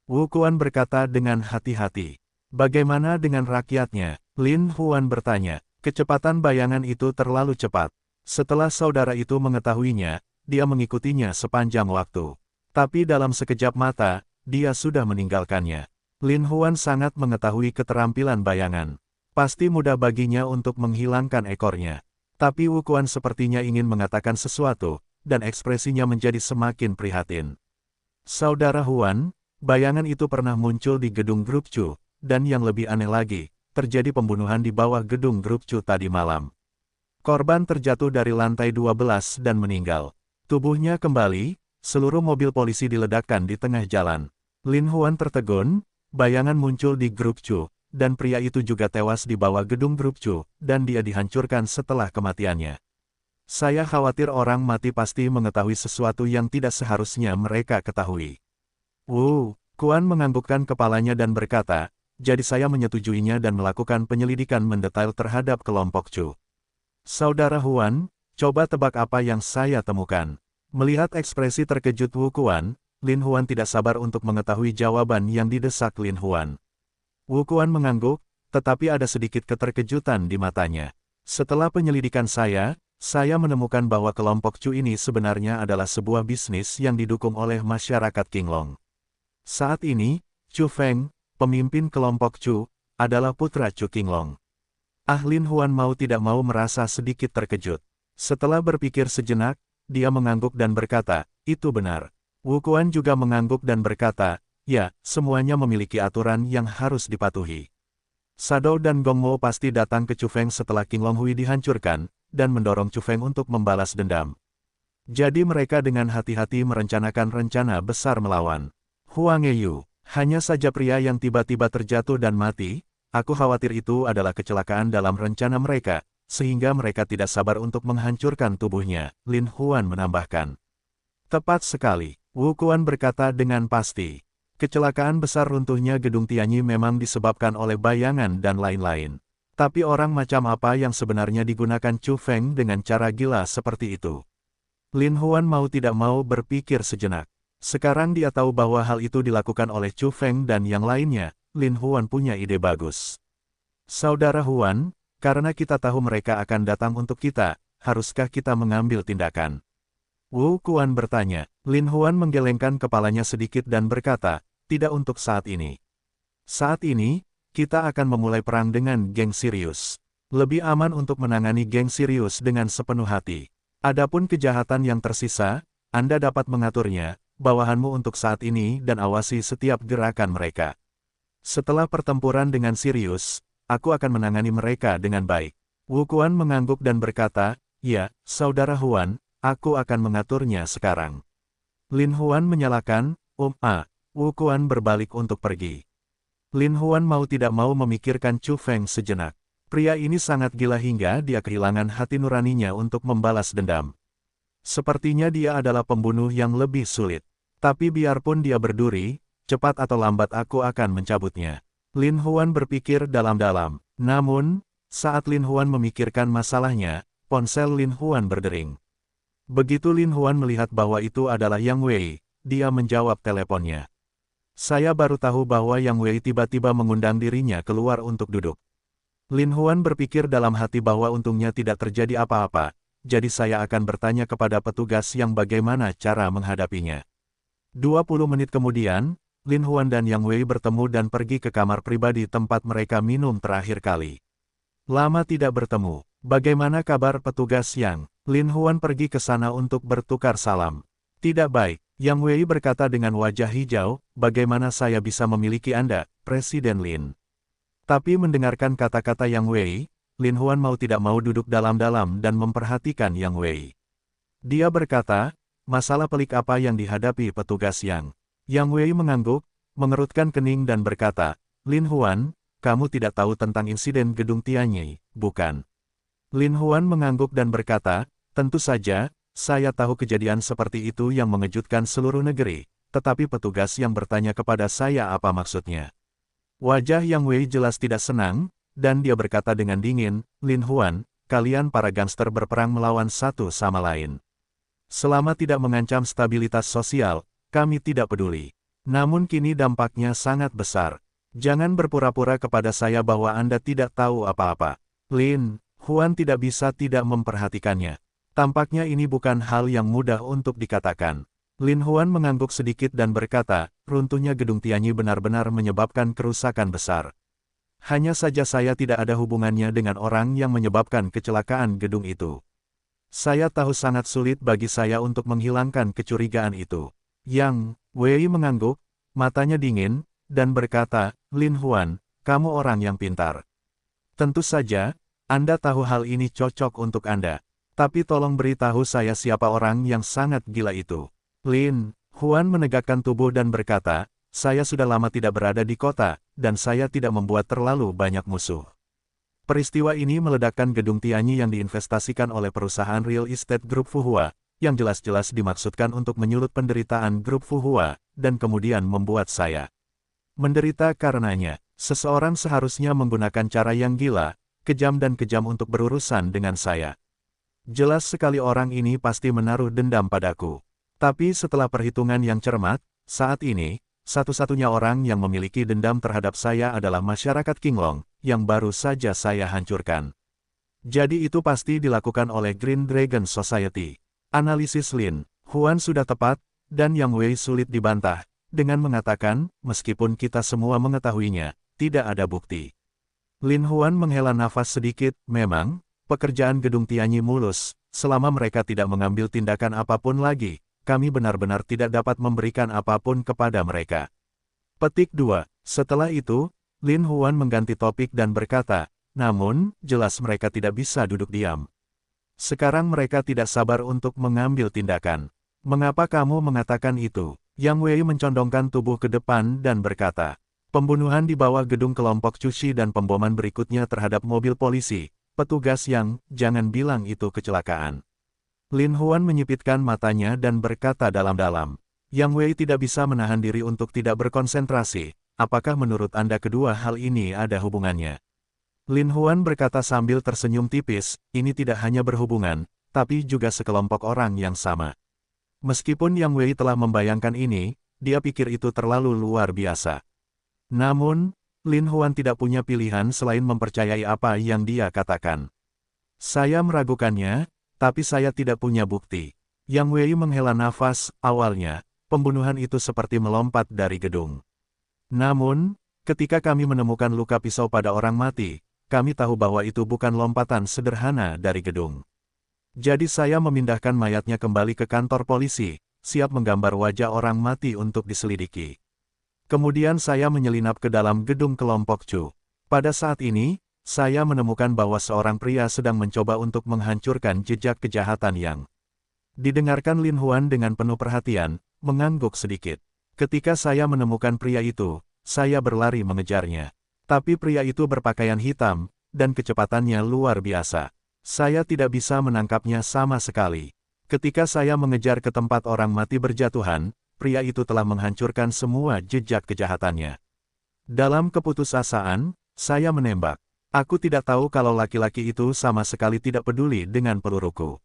Wu Kuan berkata dengan hati-hati. "Bagaimana dengan rakyatnya?" Lin Huan bertanya. "Kecepatan bayangan itu terlalu cepat. Setelah saudara itu mengetahuinya, dia mengikutinya sepanjang waktu. Tapi dalam sekejap mata, dia sudah meninggalkannya." Lin Huan sangat mengetahui keterampilan bayangan. Pasti mudah baginya untuk menghilangkan ekornya. Tapi Wu Kuan sepertinya ingin mengatakan sesuatu, dan ekspresinya menjadi semakin prihatin. "Saudara Huan, bayangan itu pernah muncul di gedung Grup Chu, dan yang lebih aneh lagi, terjadi pembunuhan di bawah gedung Grup Chu tadi malam. Korban terjatuh dari lantai 12 dan meninggal. Tubuhnya kembali, seluruh mobil polisi diledakkan di tengah jalan." Lin Huan tertegun, bayangan muncul di Grup Chu, dan pria itu juga tewas di bawah gedung Grup Chu, dan dia dihancurkan setelah kematiannya. "Saya khawatir orang mati pasti mengetahui sesuatu yang tidak seharusnya mereka ketahui." Wu Kuan menganggukkan kepalanya dan berkata, "Jadi saya menyetujuinya dan melakukan penyelidikan mendetail terhadap kelompok Chu." "Saudara Huan, coba tebak apa yang saya temukan." Melihat ekspresi terkejut Wu Kuan, Lin Huan tidak sabar untuk mengetahui jawaban yang didesak Lin Huan. Wu Kuan mengangguk, tetapi ada sedikit keterkejutan di matanya. "Setelah penyelidikan saya menemukan bahwa kelompok Chu ini sebenarnya adalah sebuah bisnis yang didukung oleh masyarakat Qinglong. Saat ini, Chu Feng, pemimpin kelompok Chu, adalah putra Chu Qinglong." Lin Huan mau tidak mau merasa sedikit terkejut. Setelah berpikir sejenak, dia mengangguk dan berkata, "Itu benar." Wu Kuan juga mengangguk dan berkata, Ya, semuanya memiliki aturan yang harus dipatuhi. Shadow dan Gong Mo pasti datang ke Chu Feng setelah King Long Hui dihancurkan, dan mendorong Chu Feng untuk membalas dendam. Jadi mereka dengan hati-hati merencanakan rencana besar melawan Huang Eyu. Hanya saja pria yang tiba-tiba terjatuh dan mati, aku khawatir itu adalah kecelakaan dalam rencana mereka, sehingga mereka tidak sabar untuk menghancurkan tubuhnya, Lin Huan menambahkan. Tepat sekali, Wu Kuan berkata dengan pasti. Kecelakaan besar runtuhnya Gedung Tianyi memang disebabkan oleh bayangan dan lain-lain. Tapi orang macam apa yang sebenarnya digunakan Chu Feng dengan cara gila seperti itu? Lin Huan mau tidak mau berpikir sejenak. Sekarang dia tahu bahwa hal itu dilakukan oleh Chu Feng dan yang lainnya. Lin Huan punya ide bagus. Saudara Huan, karena kita tahu mereka akan datang untuk kita, haruskah kita mengambil tindakan? Wu Kuan bertanya. Lin Huan menggelengkan kepalanya sedikit dan berkata, tidak untuk saat ini. Saat ini, kita akan memulai perang dengan geng Sirius. Lebih aman untuk menangani geng Sirius dengan sepenuh hati. Adapun kejahatan yang tersisa, Anda dapat mengaturnya, bawahanmu untuk saat ini dan awasi setiap gerakan mereka. Setelah pertempuran dengan Sirius, aku akan menangani mereka dengan baik. Wu Kuan mengangguk dan berkata, ya, Saudara Huan, aku akan mengaturnya sekarang. Lin Huan menyalakan, Wu Kuan berbalik untuk pergi. Lin Huan mau tidak mau memikirkan Chu Feng sejenak. Pria ini sangat gila hingga dia kehilangan hati nuraninya untuk membalas dendam. Sepertinya dia adalah pembunuh yang lebih sulit. Tapi biarpun dia berduri, cepat atau lambat aku akan mencabutnya. Lin Huan berpikir dalam-dalam. Namun, saat Lin Huan memikirkan masalahnya, ponsel Lin Huan berdering. Begitu Lin Huan melihat bahwa itu adalah Yang Wei, dia menjawab teleponnya. Saya baru tahu bahwa Yang Wei tiba-tiba mengundang dirinya keluar untuk duduk. Lin Huan berpikir dalam hati bahwa untungnya tidak terjadi apa-apa, jadi saya akan bertanya kepada petugas yang bagaimana cara menghadapinya. 20 menit kemudian, Lin Huan dan Yang Wei bertemu dan pergi ke kamar pribadi tempat mereka minum terakhir kali. Lama tidak bertemu, bagaimana kabar petugas Yang? Lin Huan pergi ke sana untuk bertukar salam. Tidak baik. Yang Wei berkata dengan wajah hijau, bagaimana saya bisa memiliki Anda, Presiden Lin. Tapi mendengarkan kata-kata Yang Wei, Lin Huan mau tidak mau duduk dalam-dalam dan memperhatikan Yang Wei. Dia berkata, masalah pelik apa yang dihadapi petugas Yang? Yang Wei mengangguk, mengerutkan kening dan berkata, Lin Huan, kamu tidak tahu tentang insiden Gedung Tianyi, bukan? Lin Huan mengangguk dan berkata, tentu saja, saya tahu kejadian seperti itu yang mengejutkan seluruh negeri, tetapi petugas yang bertanya kepada saya apa maksudnya. Wajah Yang Wei jelas tidak senang, dan dia berkata dengan dingin, Lin Huan, kalian para gangster berperang melawan satu sama lain. Selama tidak mengancam stabilitas sosial, kami tidak peduli. Namun kini dampaknya sangat besar. Jangan berpura-pura kepada saya bahwa Anda tidak tahu apa-apa. Lin Huan tidak bisa tidak memperhatikannya. Tampaknya ini bukan hal yang mudah untuk dikatakan. Lin Huan mengangguk sedikit dan berkata, runtuhnya Gedung Tianyi benar-benar menyebabkan kerusakan besar. Hanya saja saya tidak ada hubungannya dengan orang yang menyebabkan kecelakaan gedung itu. Saya tahu sangat sulit bagi saya untuk menghilangkan kecurigaan itu. Yang Wei mengangguk, matanya dingin, dan berkata, Lin Huan, kamu orang yang pintar. Tentu saja, Anda tahu hal ini cocok untuk Anda. Tapi tolong beritahu saya siapa orang yang sangat gila itu. Lin Huan menegakkan tubuh dan berkata, saya sudah lama tidak berada di kota, dan saya tidak membuat terlalu banyak musuh. Peristiwa ini meledakkan Gedung Tianyi yang diinvestasikan oleh perusahaan real estate Grup Fuhua, yang jelas-jelas dimaksudkan untuk menyulut penderitaan Grup Fuhua, dan kemudian membuat saya menderita karenanya. Seseorang seharusnya menggunakan cara yang gila, kejam dan kejam untuk berurusan dengan saya. Jelas sekali orang ini pasti menaruh dendam padaku. Tapi setelah perhitungan yang cermat, saat ini, satu-satunya orang yang memiliki dendam terhadap saya adalah masyarakat Qinglong, yang baru saja saya hancurkan. Jadi itu pasti dilakukan oleh Green Dragon Society. Analisis Lin Huan sudah tepat, dan Yang Wei sulit dibantah, dengan mengatakan, meskipun kita semua mengetahuinya, tidak ada bukti. Lin Huan menghela nafas sedikit, memang, pekerjaan Gedung Tianyi mulus, selama mereka tidak mengambil tindakan apapun lagi, kami benar-benar tidak dapat memberikan apapun kepada mereka. Petik 2. Setelah itu, Lin Huan mengganti topik dan berkata, namun, jelas mereka tidak bisa duduk diam. Sekarang mereka tidak sabar untuk mengambil tindakan. Mengapa kamu mengatakan itu? Yang Wei mencondongkan tubuh ke depan dan berkata, pembunuhan di bawah gedung kelompok Cushi dan pemboman berikutnya terhadap mobil polisi. Petugas yang, jangan bilang itu kecelakaan. Lin Huan menyipitkan matanya dan berkata dalam-dalam. Yang Wei tidak bisa menahan diri untuk tidak berkonsentrasi. Apakah menurut Anda kedua hal ini ada hubungannya? Lin Huan berkata sambil tersenyum tipis, ini tidak hanya berhubungan, tapi juga sekelompok orang yang sama. Meskipun Yang Wei telah membayangkan ini, dia pikir itu terlalu luar biasa. Namun, Lin Huan tidak punya pilihan selain mempercayai apa yang dia katakan. Saya meragukannya, tapi saya tidak punya bukti. Yang Wei menghela nafas, awalnya, pembunuhan itu seperti melompat dari gedung. Namun, ketika kami menemukan luka pisau pada orang mati, kami tahu bahwa itu bukan lompatan sederhana dari gedung. Jadi saya memindahkan mayatnya kembali ke kantor polisi, siap menggambar wajah orang mati untuk diselidiki. Kemudian saya menyelinap ke dalam gedung kelompok Chu. Pada saat ini, saya menemukan bahwa seorang pria sedang mencoba untuk menghancurkan jejak kejahatan yang. Didengarkan Lin Huan dengan penuh perhatian, mengangguk sedikit. Ketika saya menemukan pria itu, saya berlari mengejarnya. Tapi pria itu berpakaian hitam, dan kecepatannya luar biasa. Saya tidak bisa menangkapnya sama sekali. Ketika saya mengejar ke tempat orang mati berjatuhan, pria itu telah menghancurkan semua jejak kejahatannya. Dalam keputusasaan, saya menembak. Aku tidak tahu kalau laki-laki itu sama sekali tidak peduli dengan peluruku.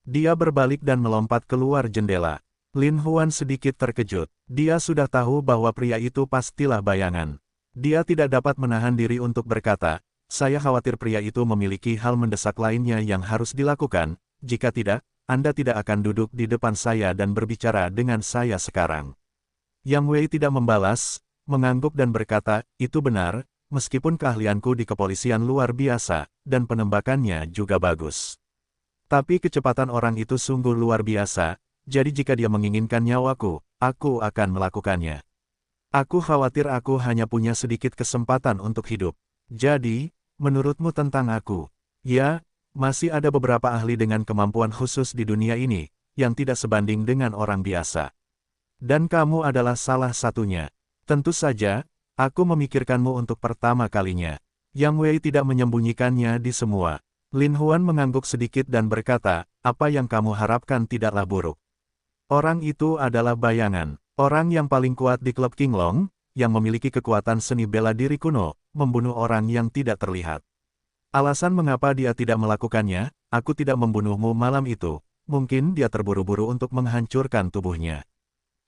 Dia berbalik dan melompat keluar jendela. Lin Huan sedikit terkejut. Dia sudah tahu bahwa pria itu pastilah bayangan. Dia tidak dapat menahan diri untuk berkata, saya khawatir pria itu memiliki hal mendesak lainnya yang harus dilakukan, jika tidak, Anda tidak akan duduk di depan saya dan berbicara dengan saya sekarang. Yang Wei tidak membalas, mengangguk dan berkata, itu benar, meskipun keahlianku di kepolisian luar biasa, dan penembakannya juga bagus. Tapi kecepatan orang itu sungguh luar biasa, jadi jika dia menginginkan nyawaku, aku akan melakukannya. Aku khawatir aku hanya punya sedikit kesempatan untuk hidup. Jadi, menurutmu tentang aku? Ya, masih ada beberapa ahli dengan kemampuan khusus di dunia ini, yang tidak sebanding dengan orang biasa. Dan kamu adalah salah satunya. Tentu saja, aku memikirkanmu untuk pertama kalinya. Yang Wei tidak menyembunyikannya di semua. Lin Huan mengangguk sedikit dan berkata, apa yang kamu harapkan tidaklah buruk. Orang itu adalah bayangan. Orang yang paling kuat di klub Qinglong, yang memiliki kekuatan seni bela diri kuno, membunuh orang yang tidak terlihat. Alasan mengapa dia tidak melakukannya, aku tidak membunuhmu malam itu, mungkin dia terburu-buru untuk menghancurkan tubuhnya.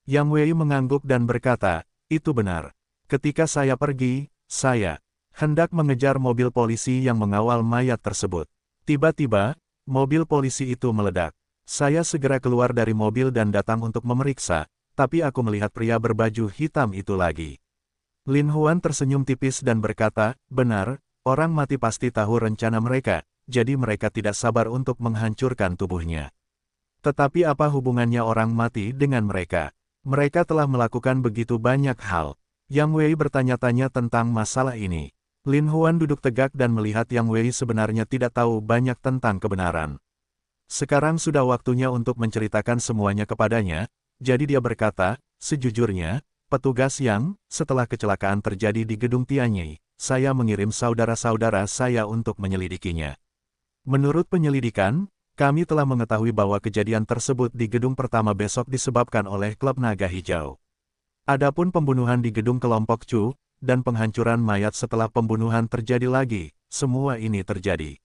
Yang Wei mengangguk dan berkata, itu benar. Ketika saya pergi, saya hendak mengejar mobil polisi yang mengawal mayat tersebut. Tiba-tiba, mobil polisi itu meledak. Saya segera keluar dari mobil dan datang untuk memeriksa, tapi aku melihat pria berbaju hitam itu lagi. Lin Huan tersenyum tipis dan berkata, benar, orang mati pasti tahu rencana mereka, jadi mereka tidak sabar untuk menghancurkan tubuhnya. Tetapi apa hubungannya orang mati dengan mereka? Mereka telah melakukan begitu banyak hal. Yang Wei bertanya-tanya tentang masalah ini. Lin Huan duduk tegak dan melihat Yang Wei sebenarnya tidak tahu banyak tentang kebenaran. Sekarang sudah waktunya untuk menceritakan semuanya kepadanya, jadi dia berkata, sejujurnya, petugas yang, setelah kecelakaan terjadi di gedung Tianyi, saya mengirim saudara-saudara saya untuk menyelidikinya. Menurut penyelidikan, kami telah mengetahui bahwa kejadian tersebut di gedung pertama besok disebabkan oleh klub naga hijau. Adapun pembunuhan di gedung kelompok Chu, dan penghancuran mayat setelah pembunuhan terjadi lagi, semua ini terjadi.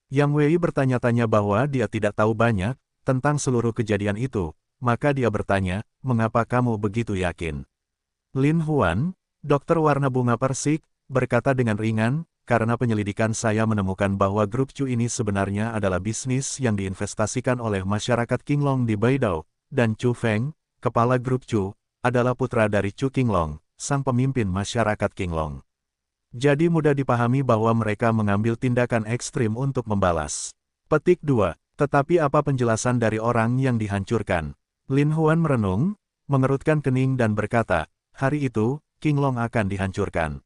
Yang Wei bertanya-tanya bahwa dia tidak tahu banyak tentang seluruh kejadian itu, maka dia bertanya, mengapa kamu begitu yakin? Lin Huan, dokter warna bunga persik, berkata dengan ringan, karena penyelidikan saya menemukan bahwa grup Chu ini sebenarnya adalah bisnis yang diinvestasikan oleh masyarakat Qinglong di Beidou, dan Chu Feng, kepala grup Chu, adalah putra dari Chu Qinglong, sang pemimpin masyarakat Qinglong. Jadi mudah dipahami bahwa mereka mengambil tindakan ekstrim untuk membalas. Petik 2. Tetapi apa penjelasan dari orang yang dihancurkan? Lin Huan merenung, mengerutkan kening dan berkata, hari itu, King Long akan dihancurkan.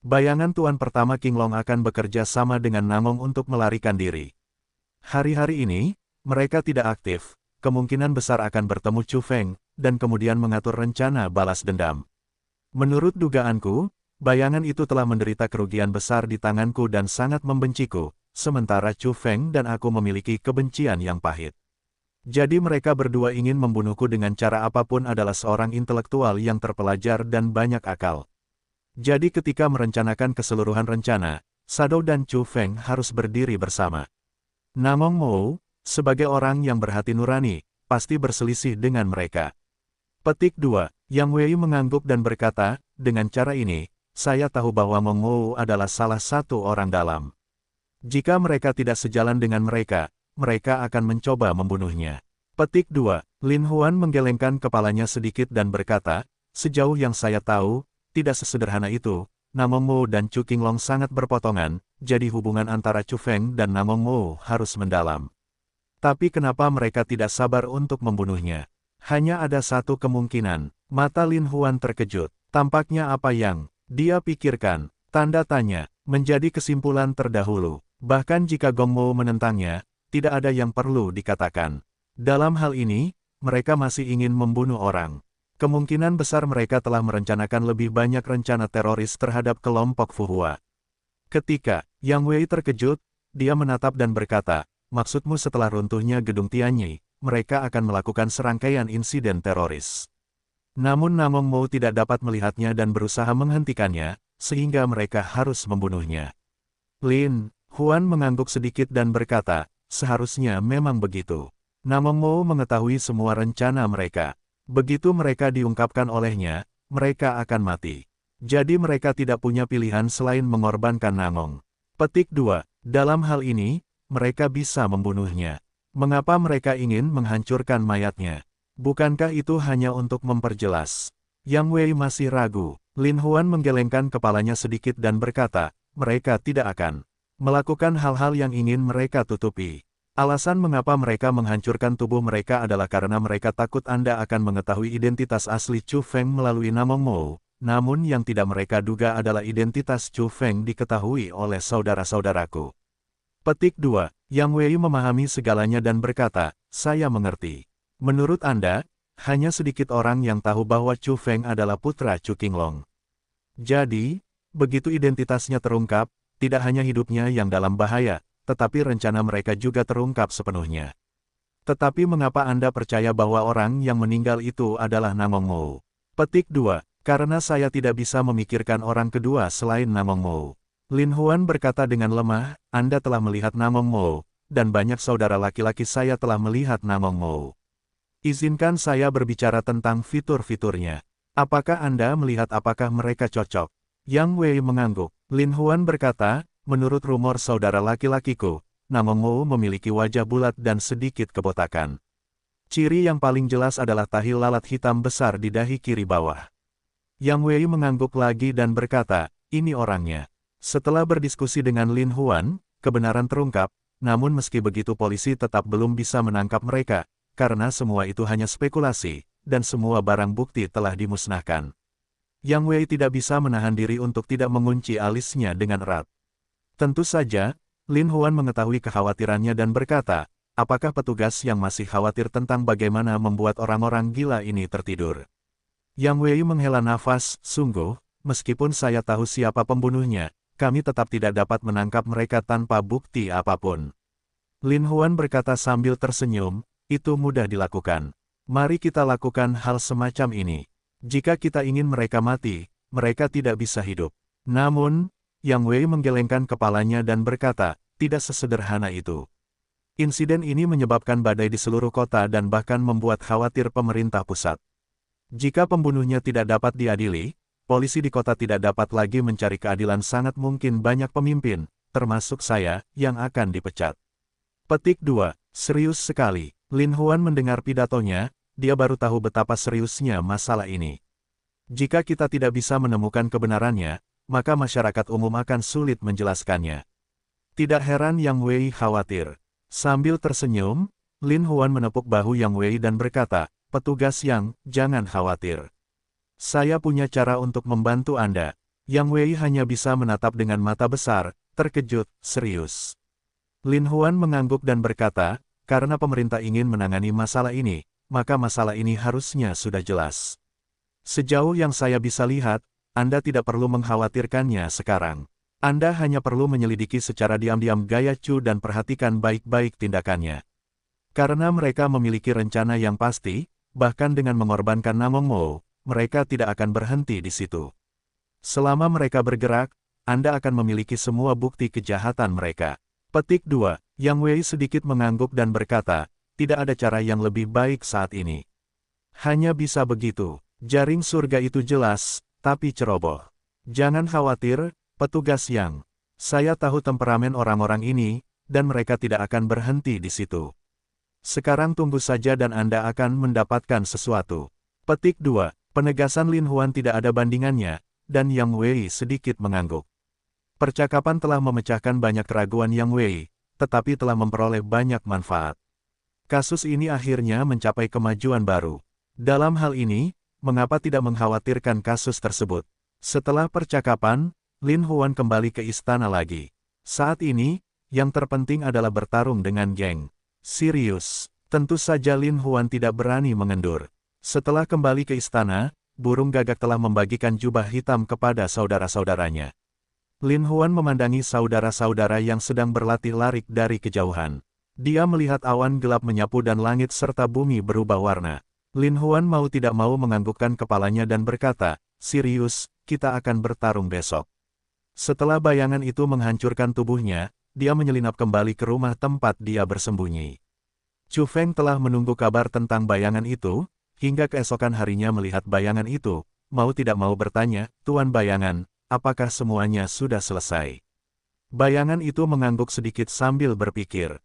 Bayangan tuan pertama King Long akan bekerja sama dengan Namong untuk melarikan diri. Hari-hari ini, mereka tidak aktif, kemungkinan besar akan bertemu Chu Feng, dan kemudian mengatur rencana balas dendam. Menurut dugaanku, bayangan itu telah menderita kerugian besar di tanganku dan sangat membenciku, sementara Chu Feng dan aku memiliki kebencian yang pahit. Jadi mereka berdua ingin membunuhku dengan cara apapun adalah seorang intelektual yang terpelajar dan banyak akal. Jadi ketika merencanakan keseluruhan rencana, Shadow dan Chu Feng harus berdiri bersama. Namong Mou, sebagai orang yang berhati nurani, pasti berselisih dengan mereka. Petik 2. Yang Wei mengangguk dan berkata, dengan cara ini, saya tahu bahwa Mong Mou adalah salah satu orang dalam. Jika mereka tidak sejalan dengan mereka akan mencoba membunuhnya. Petik 2. Lin Huan menggelengkan kepalanya sedikit dan berkata, sejauh yang saya tahu, tidak sesederhana itu. Namong Mou dan Chu King Long sangat berpotongan, jadi hubungan antara Chu Feng dan Namong Mou harus mendalam. Tapi kenapa mereka tidak sabar untuk membunuhnya? Hanya ada satu kemungkinan. Mata Lin Huan terkejut. Tampaknya apa yang dia pikirkan, tanda tanya, menjadi kesimpulan terdahulu. Bahkan jika Gong Mou menentangnya, tidak ada yang perlu dikatakan. Dalam hal ini, mereka masih ingin membunuh orang. Kemungkinan besar mereka telah merencanakan lebih banyak rencana teroris terhadap kelompok Fuhua. Ketika Yang Wei terkejut, dia menatap dan berkata, maksudmu setelah runtuhnya gedung Tianyi, mereka akan melakukan serangkaian insiden teroris. Namun Namong Mou tidak dapat melihatnya dan berusaha menghentikannya, sehingga mereka harus membunuhnya. Lin Huan mengangguk sedikit dan berkata, seharusnya memang begitu. Namong Mou mengetahui semua rencana mereka. Begitu mereka diungkapkan olehnya, mereka akan mati. Jadi mereka tidak punya pilihan selain mengorbankan Namong. Petik 2. Dalam hal ini, mereka bisa membunuhnya. Mengapa mereka ingin menghancurkan mayatnya? Bukankah itu hanya untuk memperjelas? Yang Wei masih ragu. Lin Huan menggelengkan kepalanya sedikit dan berkata, mereka tidak akan melakukan hal-hal yang ingin mereka tutupi. Alasan mengapa mereka menghancurkan tubuh mereka adalah karena mereka takut Anda akan mengetahui identitas asli Chu Feng melalui Namong Mou, namun yang tidak mereka duga adalah identitas Chu Feng diketahui oleh saudara-saudaraku. Petik 2. Yang Wei memahami segalanya dan berkata, saya mengerti. Menurut Anda, hanya sedikit orang yang tahu bahwa Chu Feng adalah putra Chu King Long. Jadi, begitu identitasnya terungkap, tidak hanya hidupnya yang dalam bahaya, tetapi rencana mereka juga terungkap sepenuhnya. Tetapi mengapa Anda percaya bahwa orang yang meninggal itu adalah Namong Mou? Petik 2. Karena saya tidak bisa memikirkan orang kedua selain Namong Mou. Lin Huan berkata dengan lemah, Anda telah melihat Namong Mou, dan banyak saudara laki-laki saya telah melihat Namong Mou. Izinkan saya berbicara tentang fitur-fiturnya. Apakah Anda melihat apakah mereka cocok? Yang Wei mengangguk. Lin Huan berkata, menurut rumor saudara laki-lakiku, Namong Mou memiliki wajah bulat dan sedikit kebotakan. Ciri yang paling jelas adalah tahi lalat hitam besar di dahi kiri bawah. Yang Wei mengangguk lagi dan berkata, ini orangnya. Setelah berdiskusi dengan Lin Huan, kebenaran terungkap, namun meski begitu polisi tetap belum bisa menangkap mereka, karena semua itu hanya spekulasi, dan semua barang bukti telah dimusnahkan. Yang Wei tidak bisa menahan diri untuk tidak mengunci alisnya dengan erat. Tentu saja, Lin Huan mengetahui kekhawatirannya dan berkata, apakah petugas yang masih khawatir tentang bagaimana membuat orang-orang gila ini tertidur? Yang Wei menghela nafas, sungguh, meskipun saya tahu siapa pembunuhnya, kami tetap tidak dapat menangkap mereka tanpa bukti apapun. Lin Huan berkata sambil tersenyum, itu mudah dilakukan. Mari kita lakukan hal semacam ini. Jika kita ingin mereka mati, mereka tidak bisa hidup. Namun, Yang Wei menggelengkan kepalanya dan berkata, tidak sesederhana itu. Insiden ini menyebabkan badai di seluruh kota dan bahkan membuat khawatir pemerintah pusat. Jika pembunuhnya tidak dapat diadili, polisi di kota tidak dapat lagi mencari keadilan. Sangat mungkin banyak pemimpin, termasuk saya, yang akan dipecat. Petik 2. Serius sekali. Lin Huan mendengar pidatonya, dia baru tahu betapa seriusnya masalah ini. Jika kita tidak bisa menemukan kebenarannya, maka masyarakat umum akan sulit menjelaskannya. Tidak heran Yang Wei khawatir. Sambil tersenyum, Lin Huan menepuk bahu Yang Wei dan berkata, petugas Yang, jangan khawatir. Saya punya cara untuk membantu Anda. Yang Wei hanya bisa menatap dengan mata besar, terkejut, serius. Lin Huan mengangguk dan berkata, karena pemerintah ingin menangani masalah ini, maka masalah ini harusnya sudah jelas. Sejauh yang saya bisa lihat, Anda tidak perlu mengkhawatirkannya sekarang. Anda hanya perlu menyelidiki secara diam-diam gaya Chu dan perhatikan baik-baik tindakannya. Karena mereka memiliki rencana yang pasti, bahkan dengan mengorbankan Namong Mo, mereka tidak akan berhenti di situ. Selama mereka bergerak, Anda akan memiliki semua bukti kejahatan mereka. Petik 2. Yang Wei sedikit mengangguk dan berkata, tidak ada cara yang lebih baik saat ini. Hanya bisa begitu. Jaring surga itu jelas, tapi ceroboh. Jangan khawatir, petugas Yang. Saya tahu temperamen orang-orang ini, dan mereka tidak akan berhenti di situ. Sekarang tunggu saja dan Anda akan mendapatkan sesuatu. Petik 2. Penegasan Lin Huan tidak ada bandingannya, dan Yang Wei sedikit mengangguk. Percakapan telah memecahkan banyak keraguan Yang Wei, tetapi telah memperoleh banyak manfaat. Kasus ini akhirnya mencapai kemajuan baru. Dalam hal ini, mengapa tidak mengkhawatirkan kasus tersebut? Setelah percakapan, Lin Huan kembali ke istana lagi. Saat ini, yang terpenting adalah bertarung dengan geng. Sirius, tentu saja Lin Huan tidak berani mengendur. Setelah kembali ke istana, burung gagak telah membagikan jubah hitam kepada saudara-saudaranya. Lin Huan memandangi saudara-saudara yang sedang berlatih lari dari kejauhan. Dia melihat awan gelap menyapu dan langit serta bumi berubah warna. Lin Huan mau tidak mau menganggukkan kepalanya dan berkata, Sirius, kita akan bertarung besok. Setelah bayangan itu menghancurkan tubuhnya, dia menyelinap kembali ke rumah tempat dia bersembunyi. Chu Feng telah menunggu kabar tentang bayangan itu, hingga keesokan harinya melihat bayangan itu, mau tidak mau bertanya, Tuan Bayangan, apakah semuanya sudah selesai? Bayangan itu mengangguk sedikit sambil berpikir.